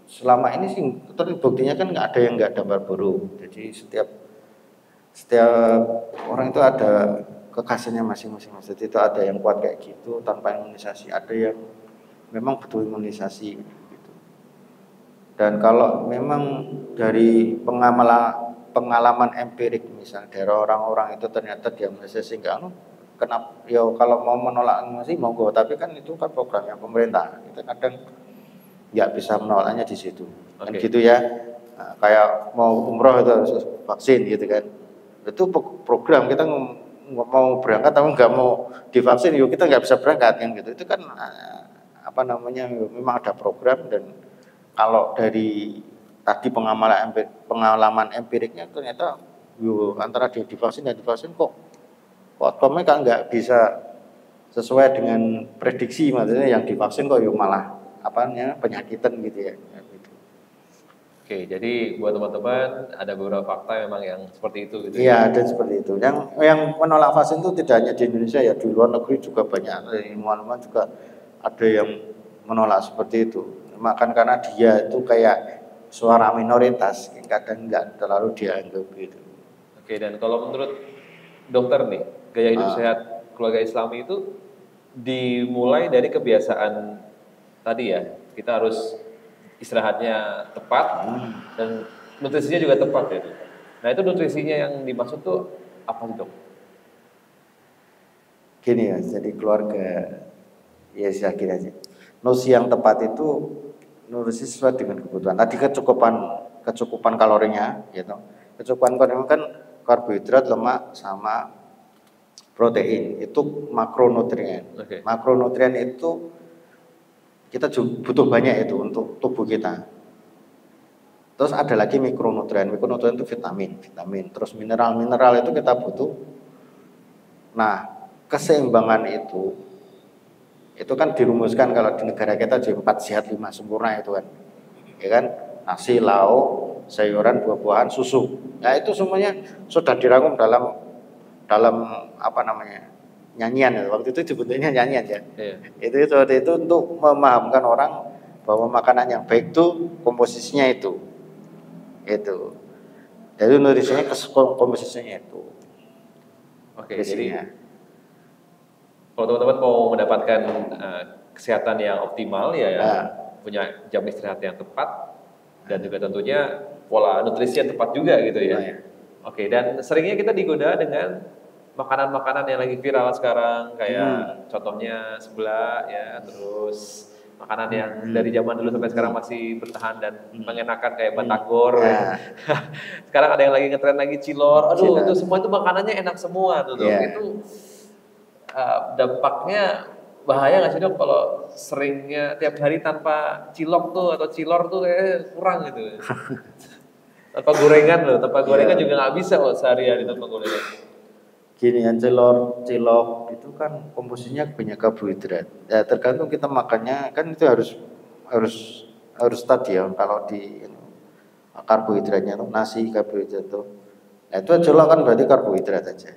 selama ini sih buktinya kan nggak ada yang nggak dampak buruk. Jadi setiap orang itu ada kekhasannya masing-masing. Jadi itu ada yang kuat kayak gitu tanpa imunisasi, ada yang memang butuh imunisasi gitu. Dan kalau memang dari pengalaman empirik misalnya dari orang-orang itu ternyata dia imunisasi enggak, kenapa ya kalau mau menolak imunisasi monggo, tapi kan itu kan programnya pemerintah, kita kadang nggak bisa menolaknya di situ. Kan gitu ya. Nah, kayak mau umroh itu harus vaksin gitu kan. Itu program, kita mau berangkat tapi nggak mau divaksin, yuk kita nggak bisa berangkat kan gitu. Itu kan memang ada program. Dan kalau dari tadi pengalaman empiriknya ternyata antara divaksin dan divaksin kok outcome-nya kan nggak bisa sesuai dengan prediksi, maksudnya yang divaksin kok malah penyakitan gitu ya. Oke, jadi buat teman-teman ada beberapa fakta memang yang seperti itu gitu. Iya, ada seperti itu. Yang menolak vaksin itu tidak hanya di Indonesia ya, di luar negeri juga banyak. Ilmuwan-ilmuwan juga ada yang menolak seperti itu. Makan karena dia itu kayak suara minoritas, kadang nggak terlalu dianggap gitu. Oke, dan kalau menurut dokter nih, gaya hidup sehat keluarga Islami itu dimulai dari kebiasaan tadi ya, kita harus istirahatnya tepat dan nutrisinya juga tepat ya. Nah itu nutrisinya yang dimaksud tuh apa sih dok? Gini ya, jadi keluarga ya saya kira aja. Nutrisi yang tepat itu nutrisi sesuai dengan kebutuhan. Tadi kecukupan kalorinya, gitu. Kecukupan kalorinya kan karbohidrat, lemak, sama protein. Itu makronutrien. Makronutrien itu kita butuh banyak itu untuk tubuh kita. Terus ada lagi mikronutrien. Mikronutrien itu vitamin. Terus mineral itu kita butuh. Nah, keseimbangan itu kan dirumuskan kalau di negara kita jadi 4 sehat 5 sempurna itu kan. Ya kan? Nasi, lauk, sayuran, buah-buahan, susu. Nah, itu semuanya sudah dirangkum dalam nyanyian ya. Waktu itu sebetulnya nyanyian ya. Itu seperti itu untuk memahamkan orang bahwa makanan yang baik itu komposisinya itu. Jadi nutrisinya komposisinya itu. Oke, jadi kalau teman-teman mau mendapatkan kesehatan yang optimal punya jam istirahat yang tepat dan juga tentunya pola nutrisi yang tepat juga gitu ya. Oke, dan seringnya kita digoda dengan makanan-makanan yang lagi viral sekarang, kayak contohnya sebelah ya, terus makanan yang dari zaman dulu sampai sekarang masih bertahan dan mengenakan kayak batagor. Sekarang ada yang lagi ngetren lagi cilor. Aduh, itu semua itu makanannya enak semua tuh dok. Itu dampaknya bahaya nggak sih dok kalau seringnya tiap hari tanpa cilok tuh atau cilor tuh kayak kurang gitu. Tanpa gorengan juga nggak bisa loh sehari-hari tanpa gorengan. ginian cilok itu kan komposisinya banyak karbohidrat. Ya tergantung kita makannya kan itu harus tadi ya kalau di karbohidratnya tuh nasi karbohidrat tuh. Nah, itu cilok kan berarti karbohidrat aja.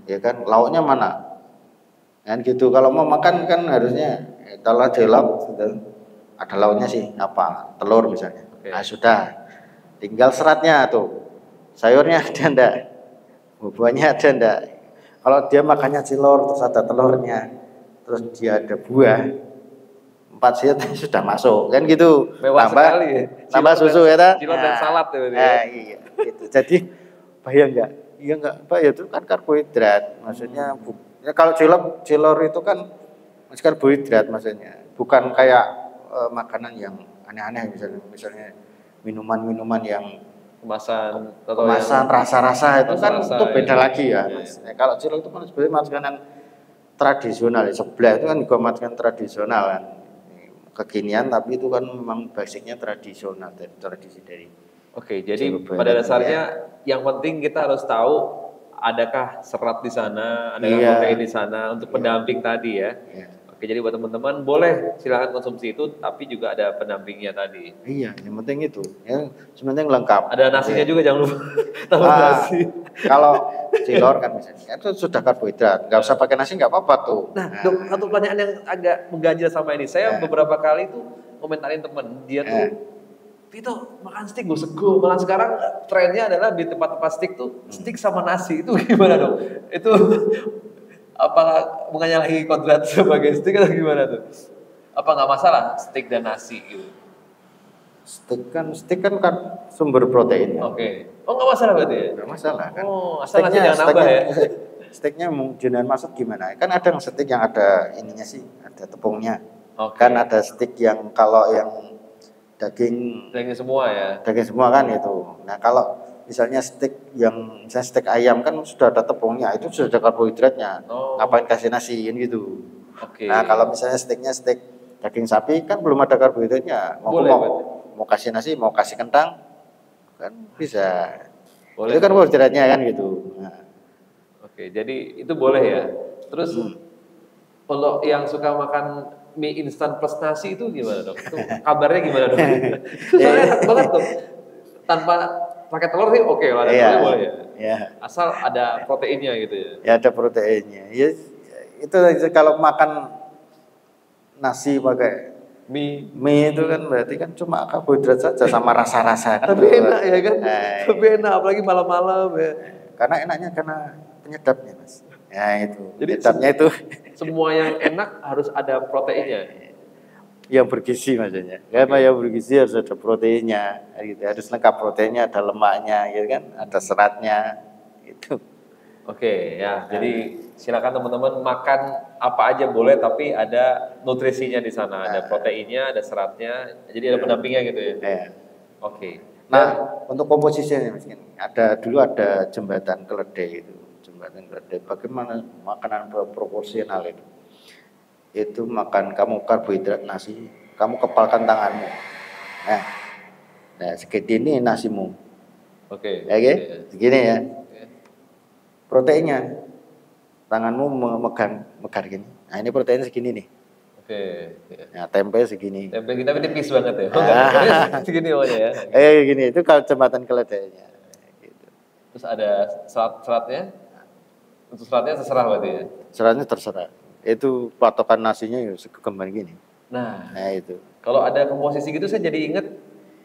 Ya kan lauknya mana? Kan gitu. Kalau mau makan kan harusnya kalau cilok ada lauknya sih apa? Telur misalnya. Nah, sudah. Tinggal seratnya tuh. Sayurnya ada enggak? Buahnya ada enggak? Kalau dia makannya cilor terus ada telurnya, terus dia ada buah, 4 sehat sudah masuk kan gitu. Mewah sekali ya. Tambah susu ya ta? Cilor dan salad ya. Iya gitu. Jadi bayang enggak? Iya enggak, Pak ya itu kan karbohidrat. Maksudnya ya kalau cilor itu kan masih karbohidrat maksudnya. Bukan kayak makanan yang aneh-aneh misalnya minuman-minuman yang kemasan rasa-rasa itu kan itu beda lagi ya. Mas. Kalau cilok itu kan sebenarnya makanan tradisional ya. Sebelah itu kan juga makanan tradisional kan. Kekinian tapi itu kan memang basicnya tradisional dari tradisi dari. Oke, jadi pada dasarnya yang penting kita harus tahu adakah serat di sana, adakah protein di sana untuk pendamping tadi ya. Oke, jadi buat teman-teman boleh silakan konsumsi itu, tapi juga ada pendampingnya tadi. Iya, yang penting itu, ya, sebenarnya lengkap. Ada nasinya juga jangan lupa. Nasi. Kalau cilor kan misalnya, itu sudah karbohidrat, nggak usah pakai nasi nggak apa-apa tuh. Nah, dok, satu pertanyaan yang agak mengganjal sama ini, saya beberapa kali tuh komentarin temen, dia tuh, Vito makan steak gue sego, malah sekarang trennya adalah di tempat-tempat steak tuh steak sama nasi, itu gimana dong? Itu apa menyalahi kodrat sebagai steak atau gimana tuh? Apa nggak masalah steak dan nasi gitu? Steak kan sumber protein. Oke. Oh nggak masalah berarti ya? Nggak masalah kan. Oh asal nasi jangan nambah ya. Steaknya jangan masuk gimana? Kan ada yang steak yang ada ininya sih, ada tepungnya. Kan ada steak yang kalau yang daging semua ya. Daging semua kan itu. Nah kalau misalnya misalnya steak ayam kan sudah ada tepungnya, itu sudah ada karbohidratnya. Ngapain kasih nasi kan gitu. Nah kalau misalnya steak daging sapi kan belum ada karbohidratnya. Mau kasih nasi, mau kasih kentang kan bisa. Boleh. Itu kan karbohidratnya kan gitu. Nah. Oke, jadi itu boleh ya. Terus kalau yang suka makan mie instan plus nasi itu gimana dok? Itu kabarnya gimana dok? Soalnya enak banget tuh. Tanpa pakai telur sih oke lah, telurnya boleh ya. Asal ada proteinnya gitu ya. Ya ada proteinnya. Ya itu kalau makan nasi pakai mie itu kan berarti kan cuma karbohidrat saja sama rasa-rasa kan. Tapi enak ya kan? Tapi enak apalagi malam-malam ya. Karena enaknya karena penyedapnya mas. Ya itu. Jadi penyedapnya itu semua yang enak harus ada proteinnya. Yang bergizi maksudnya. Karena yang bergizi harus ada proteinnya, gitu. Harus lengkap proteinnya, ada lemaknya, gitu kan, ada seratnya, itu. Oke, ya. Jadi silakan teman-teman makan apa aja boleh, tapi ada nutrisinya di sana, ada proteinnya, ada seratnya, jadi ada pendampingnya gitu ya. Oke. Nah, untuk komposisinya dulu ada jembatan keledai itu, jembatan keledai. Bagaimana makanan proporsional itu? Itu makan kamu karbohidrat nasi, kamu kepalkan tanganmu. Nah segini nasimu. Oke. Segini ya. Proteinnya, tanganmu memegang gini. Nah ini protein segini nih. Nah tempe segini. Tempe kita tipis banget ya. Segini pokoknya ya. Gini itu kalau jembatan keledainya. Gitu. Terus ada seratnya. Untuk seratnya terserah berarti ya. Seratnya terserah. Itu patokan nasinya ya segembang gini. Nah itu. Kalau ada komposisi gitu saya jadi inget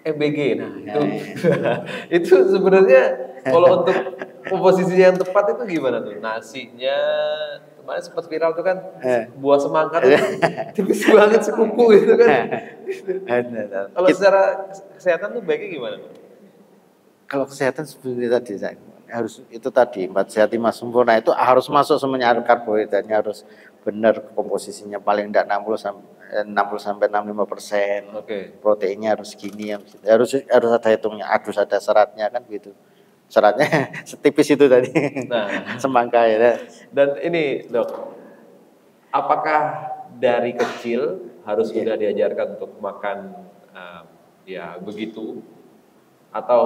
MBG. Nah itu itu sebenarnya kalau untuk komposisi yang tepat itu gimana tuh? Nasinya kemarin sempat viral tuh kan buah semangka tuh tipis banget sekuku gitu kan. Kalau secara kesehatan tuh baiknya gimana? Kalau kesehatan seperti tadi harus itu tadi 4 sehat 5 sempurna itu harus masuk semuanya, karbohidratnya harus benar, komposisinya paling tidak 60 sampai 65%. Proteinnya harus gini, harus ada hitungnya, harus ada seratnya kan gitu. Seratnya setipis itu tadi. Nah, semangka ya. Dan ini dok, apakah dari kecil harus sudah diajarkan untuk makan ya begitu, atau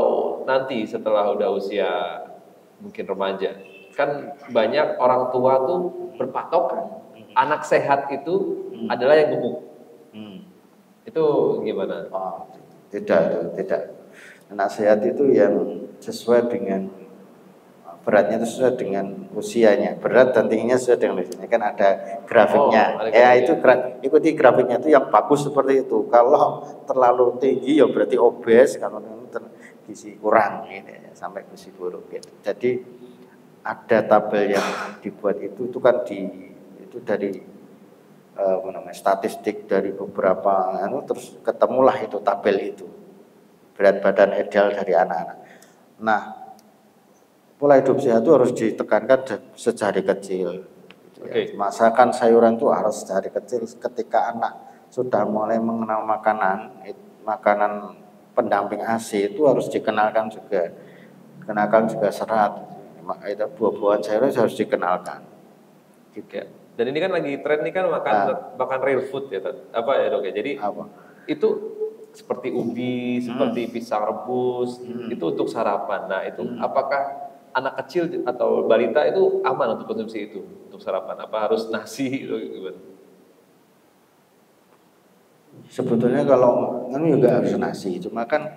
nanti setelah udah usia mungkin remaja? kan banyak orang tua tuh berpatokan anak sehat itu adalah yang gemuk. Itu gimana? Oh, tidak. Anak sehat itu yang sesuai dengan beratnya itu sesuai dengan usianya, berat dan tingginya sesuai dengan usianya, kan ada grafiknya. Itu ikuti grafiknya itu yang bagus seperti itu. Kalau terlalu tinggi ya berarti obes, kalau gizi kurang gitu ya, sampai gizi buruk gitu. Jadi ada tabel yang dibuat itu kan itu dari statistik dari beberapa terus ketemulah itu tabel itu berat badan ideal dari anak-anak. Nah, pola hidup sehat itu harus ditekankan sejak kecil. Gitu ya. Masakan sayuran itu harus dari kecil. Ketika anak sudah mulai mengenal makanan pendamping ASI itu harus dikenalkan juga. Kenalkan juga serat. Itu buah-buahan sayuran harus dikenalkan. Gitu. Dan ini kan lagi tren nih kan makan real food ya, apa ya dok ya? Jadi itu seperti ubi, seperti pisang rebus, itu untuk sarapan. Nah itu apakah anak kecil atau balita itu aman untuk konsumsi itu untuk sarapan? Apa harus nasi gitu? Sebetulnya kalau ini juga harus nasi, cuma kan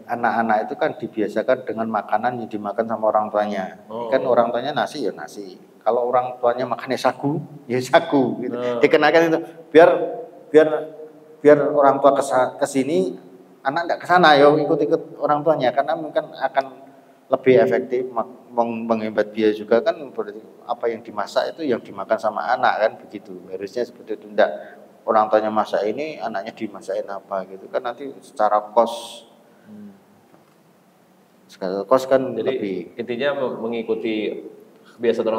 anak-anak itu kan dibiasakan dengan makanan yang dimakan sama orang tuanya. Kan orang tuanya nasi ya nasi. Kalau orang tuanya makannya sagu, ya sagu. Gitu. Dikenakan itu biar orang tua kesini, anak nggak kesana, ya ikut-ikut orang tuanya karena mungkin akan lebih efektif menghemat biaya juga kan. Apa yang dimasak itu yang dimakan sama anak kan begitu. Harusnya seperti itu, enggak orang tuanya masak ini, anaknya dimasakin apa gitu kan nanti secara kos kan. Jadi lebih intinya mengikuti kebiasaan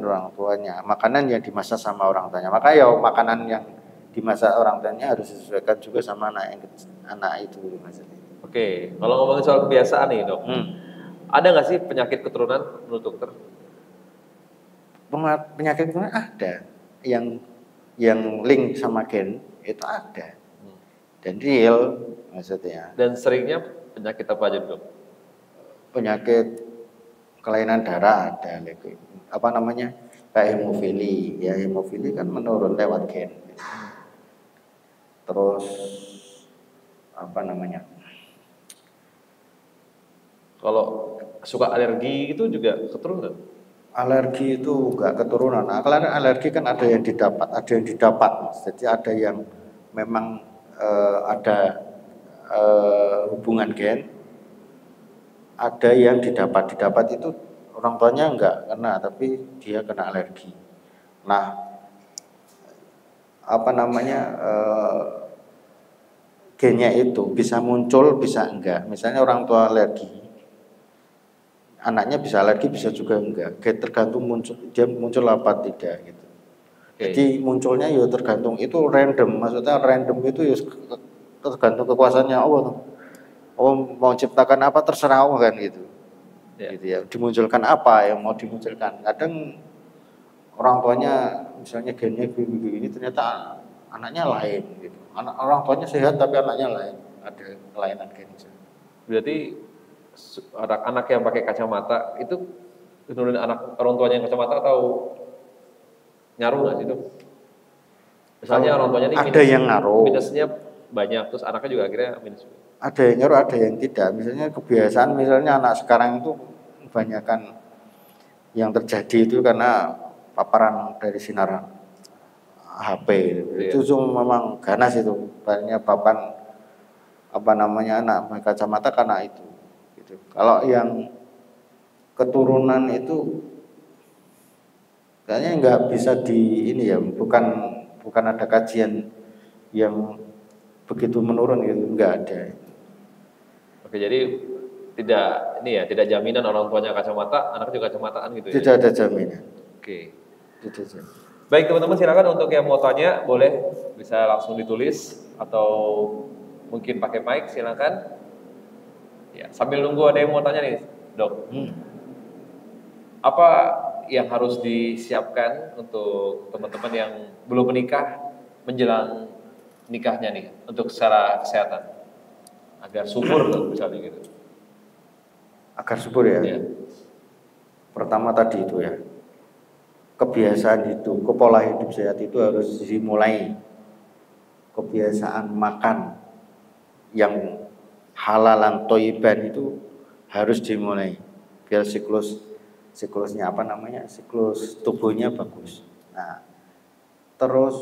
orang tuanya. Makanan yang dimasak sama orang tuanya. Maka ya makanan yang dimasak orang tuanya harus disesuaikan juga sama anak itu maksudnya. Oke, kalau ngomongin soal kebiasaan nih dok, ada nggak sih penyakit keturunan menurut dokter? Penyakit keturunan ada, yang link sama gen itu ada, dan real maksudnya. Dan seringnya penyakit apa aja dok? Penyakit kelainan darah ada, kayak hemofili. Ya hemofili kan menurun lewat gen. Terus kalau suka alergi itu juga keturunan? Alergi itu enggak keturunan. Nah, kalau alergi kan ada yang didapat. Jadi ada yang memang ada hubungan gen. Ada yang didapat itu orang tuanya enggak kena, tapi dia kena alergi. Nah, gennya itu bisa muncul, bisa enggak. Misalnya orang tua alergi, anaknya bisa alergi, bisa juga enggak. Tergantung dia muncul apa tidak gitu. Jadi munculnya ya tergantung, itu random. Maksudnya random itu ya tergantung kekuasaannya Allah. Allah mau ciptakan apa terserah Allah kan gitu. Gitu ya. Dimunculkan apa yang mau dimunculkan. Kadang orang tuanya misalnya gennya begini ternyata anaknya lain gitu. Orang tuanya sehat tapi anaknya lain, ada kelainan gen. Berarti anak yang pakai kacamata itu keturunan anak orang tuanya yang kacamata atau nyaru nggak sih itu? Misalnya orang tuanya ini ada yang ngaruh, minusnya banyak, terus anaknya juga akhirnya minus. Ada yang nyaru, ada yang tidak. Misalnya kebiasaan, misalnya anak sekarang itu kebanyakan yang terjadi itu karena paparan dari sinar HP itu memang ganas itu. Banyak papan anak pakai kacamata karena itu. Gitu. Kalau yang keturunan itu kayaknya nggak bisa bukan ada kajian yang begitu menurun gitu, nggak ada. Oke, jadi tidak jaminan orang tuanya kacamata, anak juga kacamataan gitu ya? Tidak ada jaminan. Oke. Baik teman-teman, silakan untuk yang mau tanya boleh bisa langsung ditulis atau mungkin pakai mic, silakan. Ya, sambil nunggu ada yang mau tanya nih, Dok. Apa yang harus disiapkan untuk teman-teman yang belum menikah menjelang nikahnya nih untuk secara kesehatan agar subur misalnya gitu? Agar subur ya. pertama tadi itu ya, kebiasaan hidup, pola hidup sehat itu harus dimulai. Kebiasaan makan yang halalan toiban itu harus dimulai biar siklusnya apa namanya, siklus tubuhnya bagus. Nah, terus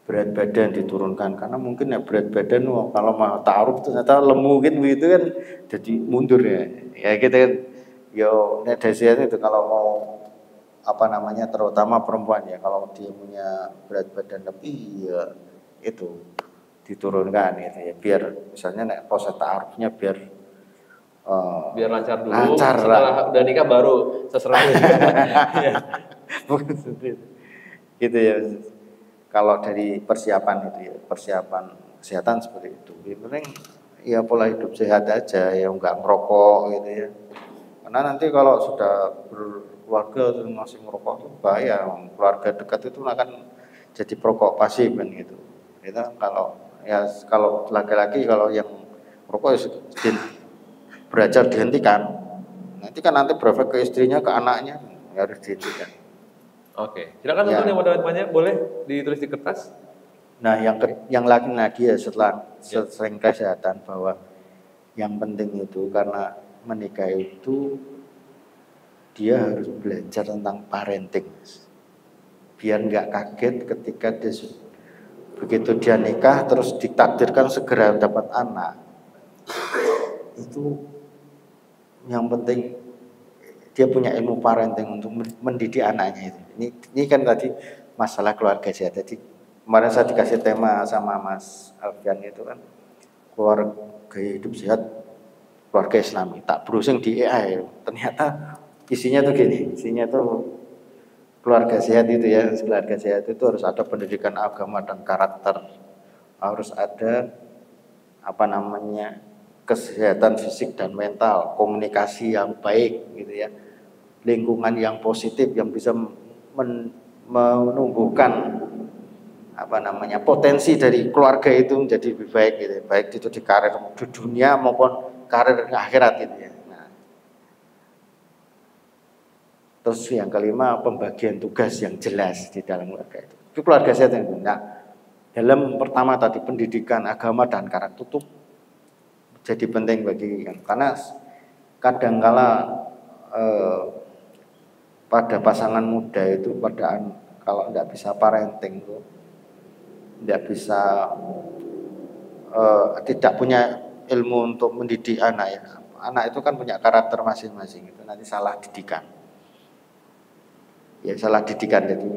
berat badan diturunkan, karena mungkin ya berat badan kalau mau taruh ternyata lemu gitu begitu kan, jadi mundur ya kita kan yo nedasian itu kalau mau apa namanya, terutama perempuan ya, kalau dia punya berat badan lebih ya itu diturunkan gitu ya, biar misalnya nek proses taarufnya biar biar lancar dulu, lancar setelah udah nikah baru seserah. gitu ya. Kalau dari persiapan itu ya, persiapan kesehatan seperti itu. Yang penting ya pola hidup sehat aja, ya nggak ngerokok gitu ya. Karena nanti kalau sudah berkeluarga terus masih ngerokok itu bahaya. Keluarga dekat itu akan jadi perokok pasif kan gitu. Kita kalau laki-laki kalau yang rokok belajar dihentikan. Nanti berefek ke istrinya, ke anaknya, harus dihentikan. Oke, silakan Ya. teman yang mau tanya boleh ditulis di kertas. Nah, yang lagi ya setelah sering kesehatan, bahwa yang penting itu karena menikah itu dia harus belajar tentang parenting, biar nggak kaget ketika begitu dia nikah terus ditakdirkan segera dapat anak. Itu yang penting dia punya ilmu parenting untuk mendidik anaknya itu. Ini kan tadi masalah keluarga sehat. Jadi kemarin saya dikasih tema sama Mas Alfian itu kan keluarga hidup sehat, keluarga Islami. Tak browsing di AI, ternyata isinya tuh gini, isinya tuh keluarga sehat itu ya, keluarga sehat itu harus ada pendidikan agama dan karakter, harus ada apa namanya, kesehatan fisik dan mental, komunikasi yang baik gitu ya, lingkungan yang positif yang bisa menumbuhkan apa namanya, potensi dari keluarga itu menjadi lebih baik gitu, baik itu di karir di dunia maupun karir akhirat gitu ya. Nah, terus yang kelima, pembagian tugas yang jelas di dalam keluarga itu. Itu keluarga sehat yang nah, dalam pertama tadi pendidikan agama dan karakter itu jadi penting bagi, karena kadangkala pada pasangan muda itu kalau tidak bisa parenting itu tidak bisa tidak punya ilmu untuk mendidik anak ya. Anak itu kan punya karakter masing-masing, itu nanti salah didikan. Ya salah didikan, jadi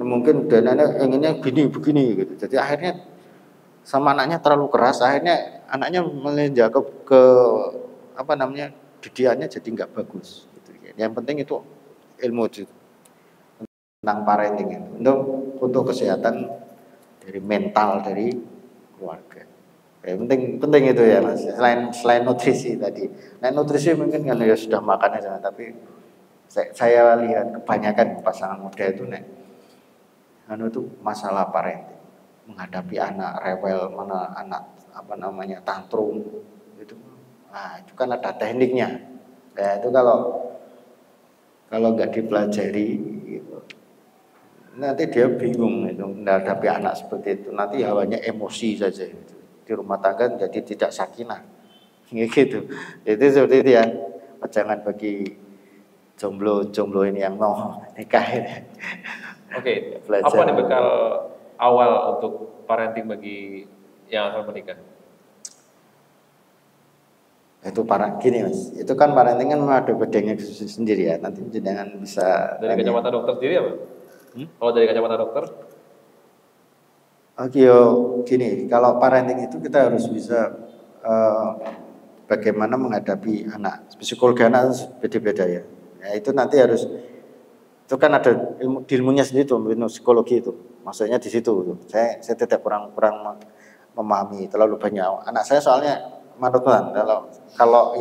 mungkin dananya inginnya begini gitu. Jadi akhirnya sama anaknya terlalu keras, akhirnya anaknya menjadi ke apa namanya, didikannya jadi nggak bagus gitu. Yang penting itu ilmu itu tentang parenting itu untuk kesehatan dari mental dari keluarga. Ya, penting itu ya Mas. Selain nutrisi tadi. Nah, nutrisi mungkin kan ya sudah makannya sana, tapi saya lihat kebanyakan pasangan muda itu itu masalah parenting, menghadapi anak rewel, mana anak apa namanya tantrum itu. Nah, itu kan ada tekniknya. Ya itu kalau nggak dipelajari gitu, nanti dia bingung itu menghadapi anak seperti itu. Nanti hawanya emosi saja gitu. Di rumah tangga jadi tidak sakinah gitu. Itu seperti itu ya. Jangan bagi jomblo ini yang mau nikah ini. Oke, apa nih bekal awal untuk parenting bagi yang akan menikah? Itu gini Mas, itu kan parenting kan ada bedanya sendiri ya. Nanti jangan bisa dari kacamata dokter sendiri apa? Kalau dari kacamata dokter? Oke, gini, kalau parenting itu kita harus bisa bagaimana menghadapi anak. Psikologi anak beda-beda ya. Ya itu nanti harus, itu kan ada ilmunya sendiri tuh, ilmu psikologi itu. Maksudnya di situ tuh. Saya tidak kurang memahami terlalu banyak. Anak saya soalnya mantuan. Kalau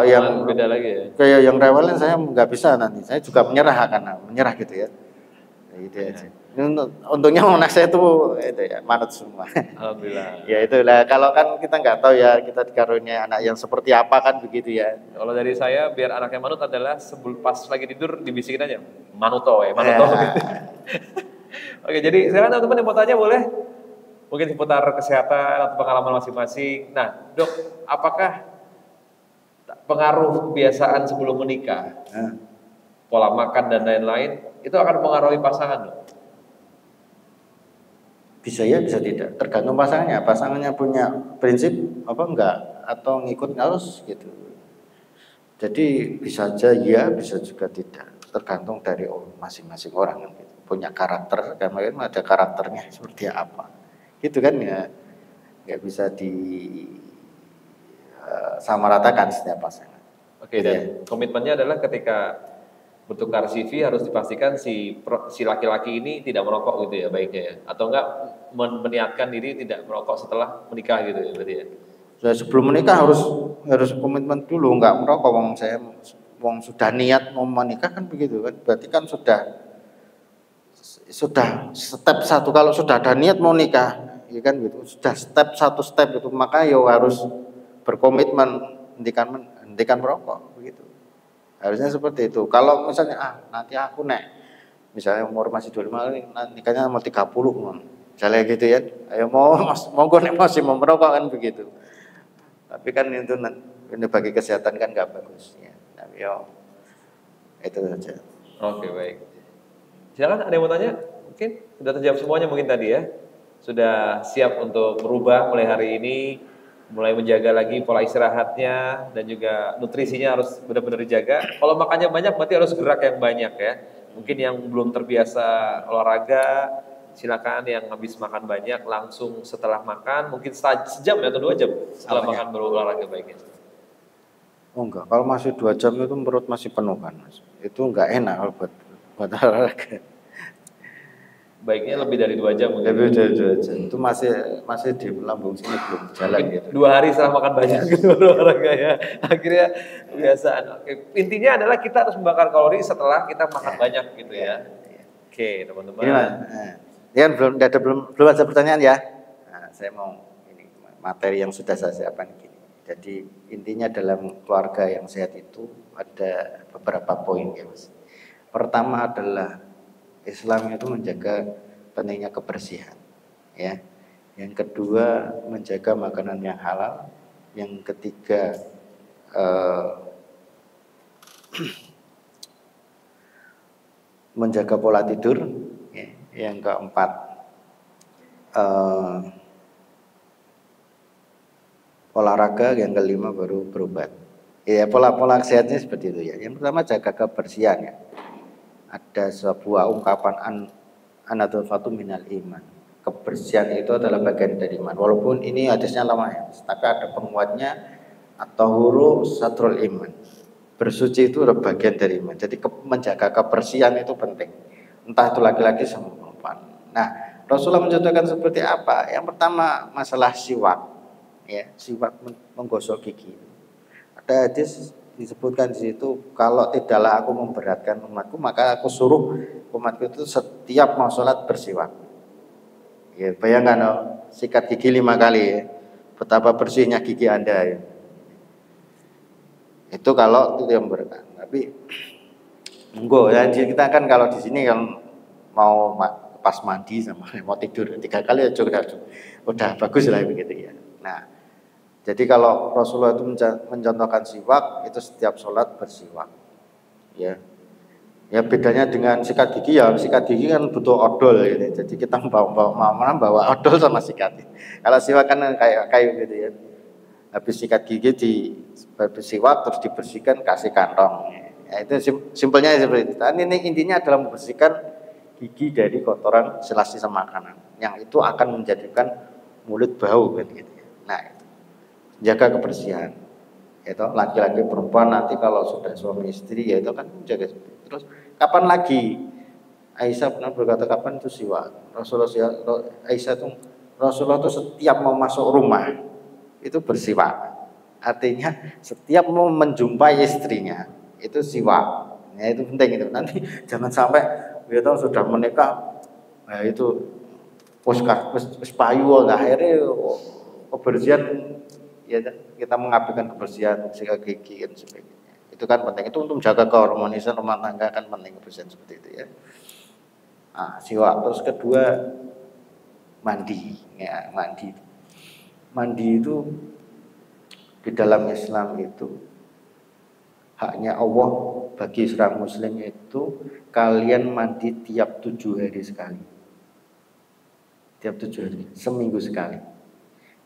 yang beda lagi ya. Kayak yang rewelin saya nggak bisa nanti. Saya juga menyerah gitu ya. Gitu aja. Untungnya anak saya tuh itu ya manut semua. Alhamdulillah. Ya itulah, kalau kan kita nggak tahu ya kita dikaruniai anak yang seperti apa kan begitu ya. Kalau dari saya biar anaknya manut adalah sebelum pas lagi tidur dibisikin aja manuto ya manuto. Ya. Gitu. Oke, jadi sekarang teman-teman yang mau tanya boleh mungkin seputar kesehatan atau pengalaman masing-masing. Nah, Dok, apakah pengaruh kebiasaan sebelum menikah, pola makan dan lain-lain itu akan mempengaruhi pasangan, Dok? Bisa ya, bisa tidak. Tergantung pasangannya. Pasangannya punya prinsip apa enggak atau ngikut harus gitu. Jadi bisa aja ya, bisa juga tidak. Tergantung dari masing-masing orang kan gitu. Punya karakter, karena ada karakternya seperti apa. Gitu kan ya. Nggak bisa disamaratakan setiap pasangan. Oke, dan komitmennya adalah ketika bertukar CV harus dipastikan si laki-laki ini tidak merokok gitu ya baiknya ya, atau enggak meniatkan diri tidak merokok setelah menikah gitu ya berarti ya. Sebelum menikah harus komitmen dulu, enggak merokok. Wong sudah niat mau menikah kan begitu kan, berarti kan sudah step satu. Kalau sudah ada niat mau nikah ya kan gitu, sudah satu step itu, maka ya harus berkomitmen hentikan merokok begitu. Harusnya seperti itu. Kalau misalnya nanti aku misalnya umur masih 25, nikahnya mau 30, misalnya gitu ya. Ayo monggo masih mau merokok kan begitu. Tapi kan itu ini bagi kesehatan kan nggak bagus ya. Tapi itu saja. Oke, baik. Silakan ada yang mau tanya? Mungkin sudah terjawab semuanya mungkin tadi ya. Sudah siap untuk berubah mulai hari ini. Mulai menjaga lagi pola istirahatnya dan juga nutrisinya harus benar-benar dijaga. Kalau makannya banyak berarti harus gerak yang banyak ya. Mungkin yang belum terbiasa olahraga, silakan yang habis makan banyak langsung setelah makan, mungkin sejam atau 2 jam setelah makan baru olahraga baiknya. Oh enggak, kalau masih 2 jam itu perut masih penuh kan Mas. Itu enggak enak kalau buat olahraga. Baiknya lebih dari 2 jam. Lebih dari 2 jam. Itu masih di lambung sini belum jalan gitu. 2 hari setelah makan banyak gitu olahraga ya. Akhirnya kebiasaan. Oke. Intinya adalah kita harus membakar kalori setelah kita makan banyak gitu ya. Oke, teman-teman. Ini kan belum ada pertanyaan ya. Nah, saya mau ini materi yang sudah saya siapkan gini. Jadi intinya dalam keluarga yang sehat itu ada beberapa poin ya Mas. Pertama adalah Islam itu menjaga pentingnya kebersihan, ya. Yang kedua menjaga makanan yang halal. Yang ketiga menjaga pola tidur. Ya. Yang keempat olahraga. Yang kelima baru berobat. Ya pola-pola sehatnya seperti itu ya. Yang pertama jaga kebersihan ya. Ada sebuah ungkapan an-nadhafatu minal iman. Kebersihan itu adalah bagian dari iman. Walaupun ini hadisnya lama ya, tapi ada penguatnya at-tahuru satrul iman. Bersuci itu adalah bagian dari iman. Jadi menjaga kebersihan itu penting. Entah itu laki-laki sama perempuan. Nah, Rasulullah mencontohkan seperti apa? Yang pertama masalah siwak. Ya, siwak menggosok gigi. Ada hadis disebutkan di situ, kalau tidaklah aku memberatkan umatku, maka aku suruh umatku itu setiap mau sholat bersiwak. Ya, bayangkan sikat gigi 5 kali ya, betapa bersihnya gigi Anda ya. Itu kalau itu yang memberatkan. Tapi enggak ya, kita kan kalau di sini kan mau pas mandi sama mau tidur 3 kali aja udah bagus lah begitu ya. Nah, jadi kalau Rasulullah itu mencontohkan siwak, itu setiap sholat bersiwak. Ya, ya bedanya dengan sikat gigi ya, sikat gigi kan butuh odol gitu. Jadi kita bawa odol sama sikat. Kalau siwak kan kayak kayu gitu ya. Habis sikat gigi bersiwak terus dibersihkan kasih kantong. Ya, itu simpelnya seperti itu. Dan ini intinya adalah membersihkan gigi dari kotoran sela-sela makanan, yang itu akan menjadikan mulut bau gitu. Nah, jaga kebersihan. Itu laki-laki perempuan nanti kalau sudah suami istri ya itu kan menjaga. Terus kapan lagi? Aisyah pernah berkata kapan itu siwak. Rasulullah itu setiap mau masuk rumah itu bersiwak. Artinya setiap mau menjumpai istrinya itu siwak. Ya itu penting itu. Nanti jangan sampai kita sudah menikah Nah itu wis payu lah, akhirnya kebersihan ya kita mengabaikan kebersihan, sikat gigi dan sebagainya. Itu kan penting, itu untuk menjaga keharmonisan rumah tangga kan penting kebersihan seperti itu ya. Nah, siwak. Terus kedua mandi ya, mandi itu di dalam Islam itu haknya Allah bagi seorang muslim itu kalian mandi tiap 7 hari sekali. Tiap 7 hari, seminggu sekali.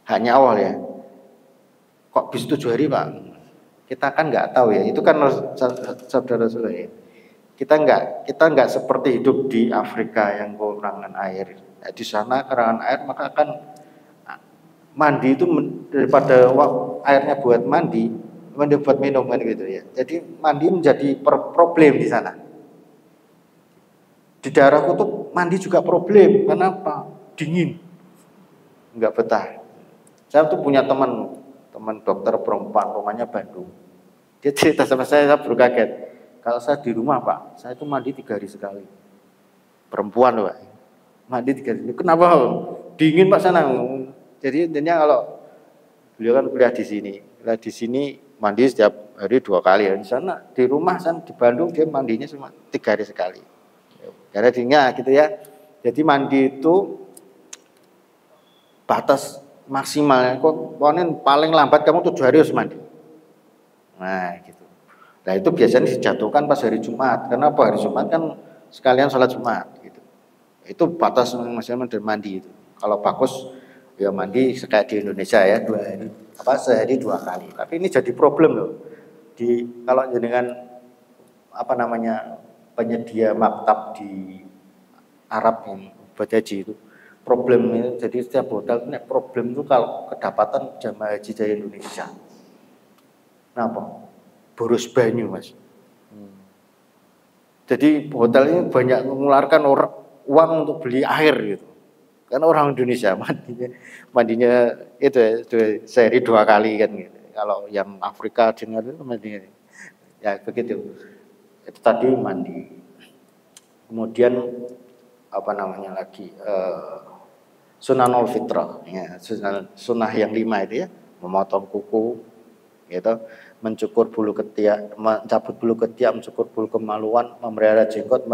Haknya Allah ya. Kok bisa 7 hari Pak? Kita kan nggak tahu ya. Itu kan saudara-saudara ya. Kita nggak seperti hidup di Afrika yang kekurangan air. Ya, di sana kekurangan air maka kan mandi itu daripada airnya buat mandi buat minum kan gitu ya. Jadi mandi menjadi problem di sana. Di daerah kutub mandi juga problem. Kenapa? Dingin, nggak betah. Saya tuh punya teman dokter perempuan, rumahnya Bandung. Dia cerita sama saya baru kaget. Kalau saya di rumah Pak, saya tuh mandi 3 hari sekali. Perempuan Pak, mandi 3 hari. Kenapa? Dingin Pak sana. Jadi intinya kalau beliau kan kuliah di sini mandi setiap hari 2 kali. Di sana di rumah sana di Bandung dia mandinya cuma 3 hari sekali. Karena dinginnya gitu ya. Jadi mandi itu batas maksimalnya, kok paling lambat kamu 7 hari harus mandi. Nah gitu. Nah itu biasanya dijatuhkan pas hari Jumat. Kenapa? Hari Jumat kan sekalian sholat Jumat gitu. Itu batas maksimal dari mandi itu. Kalau bagus ya mandi kayak di Indonesia ya 2 hari, sehari 2 kali. Tapi ini jadi problem loh. Kalau dengan penyedia maktab di Arab yang buat haji itu problemnya, jadi setiap hotel punya problem itu kalau kedapatan jamaah haji dari Indonesia. Kenapa? Boros banyu Mas. Jadi hotel ini banyak mengeluarkan uang untuk beli air gitu. Karena orang Indonesia mandinya itu sehari 2 kali kan gitu. Kalau yang Afrika dengar itu mandinya ya begitu. Itu tadi mandi. Kemudian sunanul fitrah ya, sunnah yang 5 itu ya, memotong kuku gitu, mencukur bulu ketiak, mencabut bulu ketiak, mencukur bulu kemaluan, memelihara jenggot,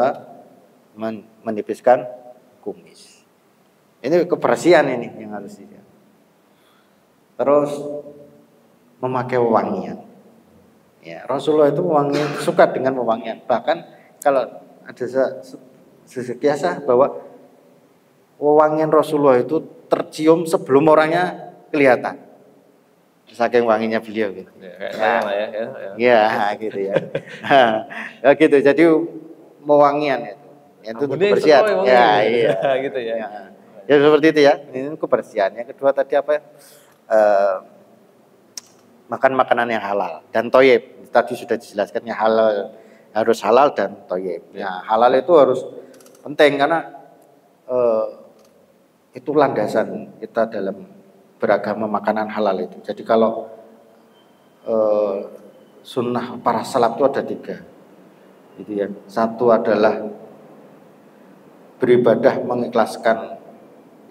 menipiskan kumis. Ini kebersihan ini yang harus dijaga. Terus memakai wewangian. Ya, Rasulullah itu suka dengan wewangian. Bahkan kalau ada kisah bahwa wewangian Rasulullah itu tercium sebelum orangnya kelihatan. Saking wanginya beliau gitu. Ya, gitu ya. Ya gitu. Jadi wewangian itu kebersihan. Ya, iya. Gitu ya. Ya seperti itu ya. Ini kebersihan. Yang kedua tadi makan makanan yang halal dan thayyib. Tadi sudah dijelaskan ya, halal harus halal dan thayyib. Ya, halal itu harus penting karena itu landasan kita dalam beragama makanan halal itu. Jadi kalau sunnah para salaf itu ada 3 gitu ya. Satu adalah beribadah mengikhlaskan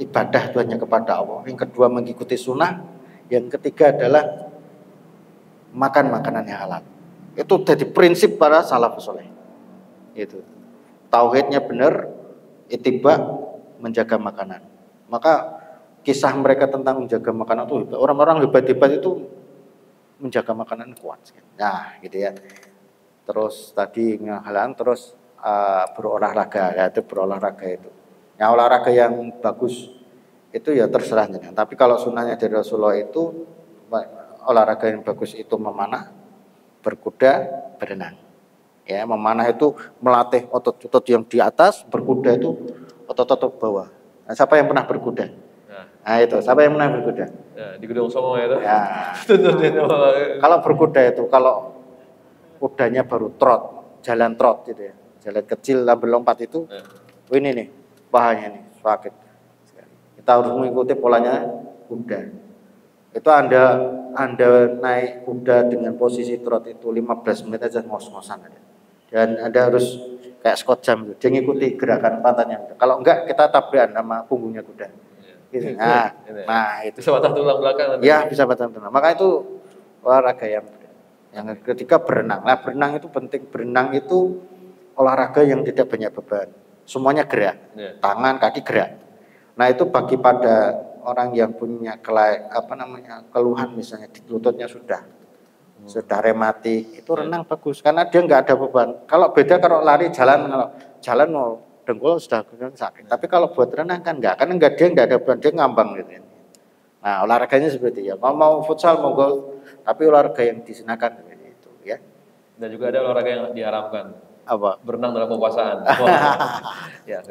ibadah itu hanya kepada Allah. Yang kedua mengikuti sunnah. Yang ketiga adalah makan makanan yang halal. Itu jadi prinsip para salafus saleh. Itu tauhidnya benar, ittiba, menjaga makanan. Maka kisah mereka tentang menjaga makanan itu orang-orang hebat-hebat itu menjaga makanan kuat. Nah, gitu ya. Terus tadi ngehalang, terus berolahraga, yaitu berolahraga itu. Nah, olahraga yang bagus itu ya terserah. Tapi kalau sunnahnya dari Rasulullah itu olahraga yang bagus itu memanah, berkuda, berenang. Ya, memanah itu melatih otot-otot yang di atas, berkuda itu otot-otot bawah. Nah, siapa yang pernah berkuda? Nah itu, siapa yang pernah berkuda? Ya, di Gedung Songo itu. Ya. Kalau berkuda itu, kalau kudanya baru jalan trot gitu ya, jalan kecil sambil lompat itu, ini nih, pahanya nih, sakit. Kita harus mengikuti polanya kuda. Itu Anda naik kuda dengan posisi trot itu 15 menit aja ngos-ngosan aja. dan Anda harus kayak Scott jam gitu. Dia ngikuti gerakan pantatnya. Kalau enggak kita tabrakan sama punggungnya kuda. Gitu. Nah itu. Bisa patah tulang belakang. Ya bisa patah tulang. Maka itu olahraga yang ketiga berenang. Nah berenang itu penting. Berenang itu olahraga yang tidak banyak beban. Semuanya gerak. Tangan, kaki gerak. Nah itu bagi pada orang yang punya keluhan misalnya di lututnya sudah rematik, itu renang bagus karena dia nggak ada beban. Kalau beda kalau lari kalau jalan mau dengkul sudah sakit. Tapi kalau buat renang kan enggak, karena dia nggak ada beban, dia ngambang gitu. Nah olahraganya seperti ya, mau futsal mau gol, tapi olahraga yang disenangkan seperti itu ya. Dan juga ada olahraga yang diharamkan. Apa? Berenang dalam kekuasaan. Ya,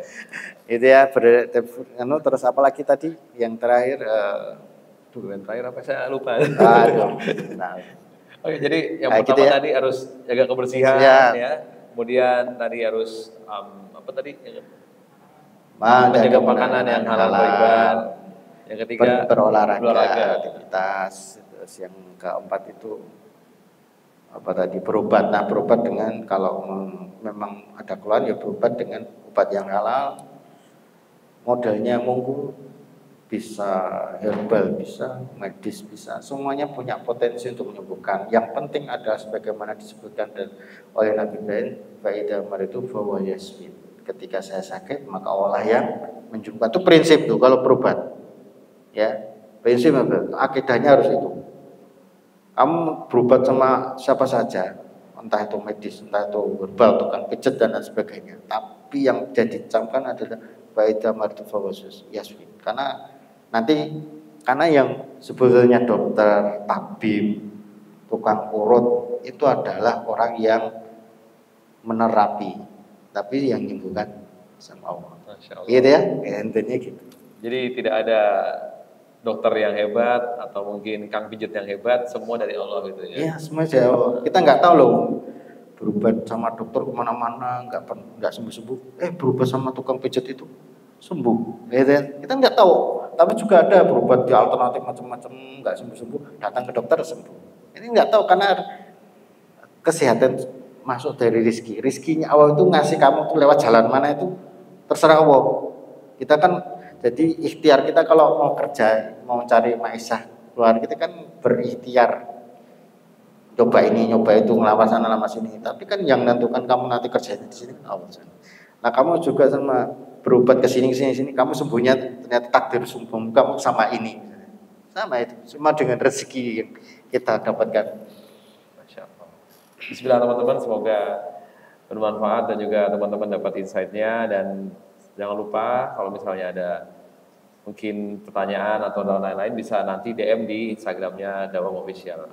itu ya. Terus apa lagi tadi yang terakhir? Yang terakhir apa saya lupa. Nah. Oke, jadi yang pertama gitu ya. Tadi harus jaga kebersihan ya. Kemudian tadi harus apa tadi? Menjaga makanan yang halal thayyiban. Yang ketiga berolahraga, aktivitas. Terus yang keempat itu apa tadi? Berobat. Nah, berobat dengan kalau memang ada keluhan ya berobat dengan obat yang halal. Modelnya monggo bisa herbal, bisa medis, bisa semuanya punya potensi untuk menyembuhkan. Yang penting adalah sebagaimana disebutkan oleh Nabi Ibrahim, fa'idha maritu fahuwa yashfin. Ketika saya sakit maka Allah yang menyembuhkan. Itu prinsip tuh kalau berobat. Ya, prinsip akidahnya harus itu. Kamu berobat sama siapa saja, entah itu medis, entah itu herbal, tukang pijat dan lain sebagainya. Tapi yang jadi camkan adalah fa'idha maritu fahuwa yashfin. Karena yang sebetulnya dokter, tabib, tukang urut itu adalah orang yang menerapi, tapi yang menyembuhkan sama Allah. Gitu ya, intinya gitu. Jadi tidak ada dokter yang hebat atau mungkin kang pijat yang hebat, semua dari Allah gitu ya. Iya, semua dari Allah. Kita nggak tahu loh berobat sama dokter kemana-mana nggak sembuh-sembuh. Berobat sama tukang pijat itu sembuh, gitu ya. Kita nggak tahu. Tapi juga ada berobat di alternatif macam-macam nggak sembuh-sembuh, datang ke dokter sembuh. Ini nggak tahu karena kesehatan masuk dari rizki. Rizkinya Allah itu ngasih kamu tuh lewat jalan mana itu terserah Allah. Kita kan jadi ikhtiar kita kalau mau kerja, mau cari maisha keluar kita kan berikhtiar. Coba ini, nyoba itu, ngelawan sana, lama sini. Tapi kan yang menentukan kamu nanti kerjanya di sini kan Allah. Nah kamu juga sama berobat ke sini, kamu sembuhnya ternyata takdir sembuh kamu sama ini, sama itu, cuma dengan rezeki yang kita dapatkan. Masya Allah. Bismillah teman-teman, semoga bermanfaat dan juga teman-teman dapat insight-nya, dan jangan lupa kalau misalnya ada mungkin pertanyaan atau lain-lain bisa nanti DM di Instagramnya Dawam Official.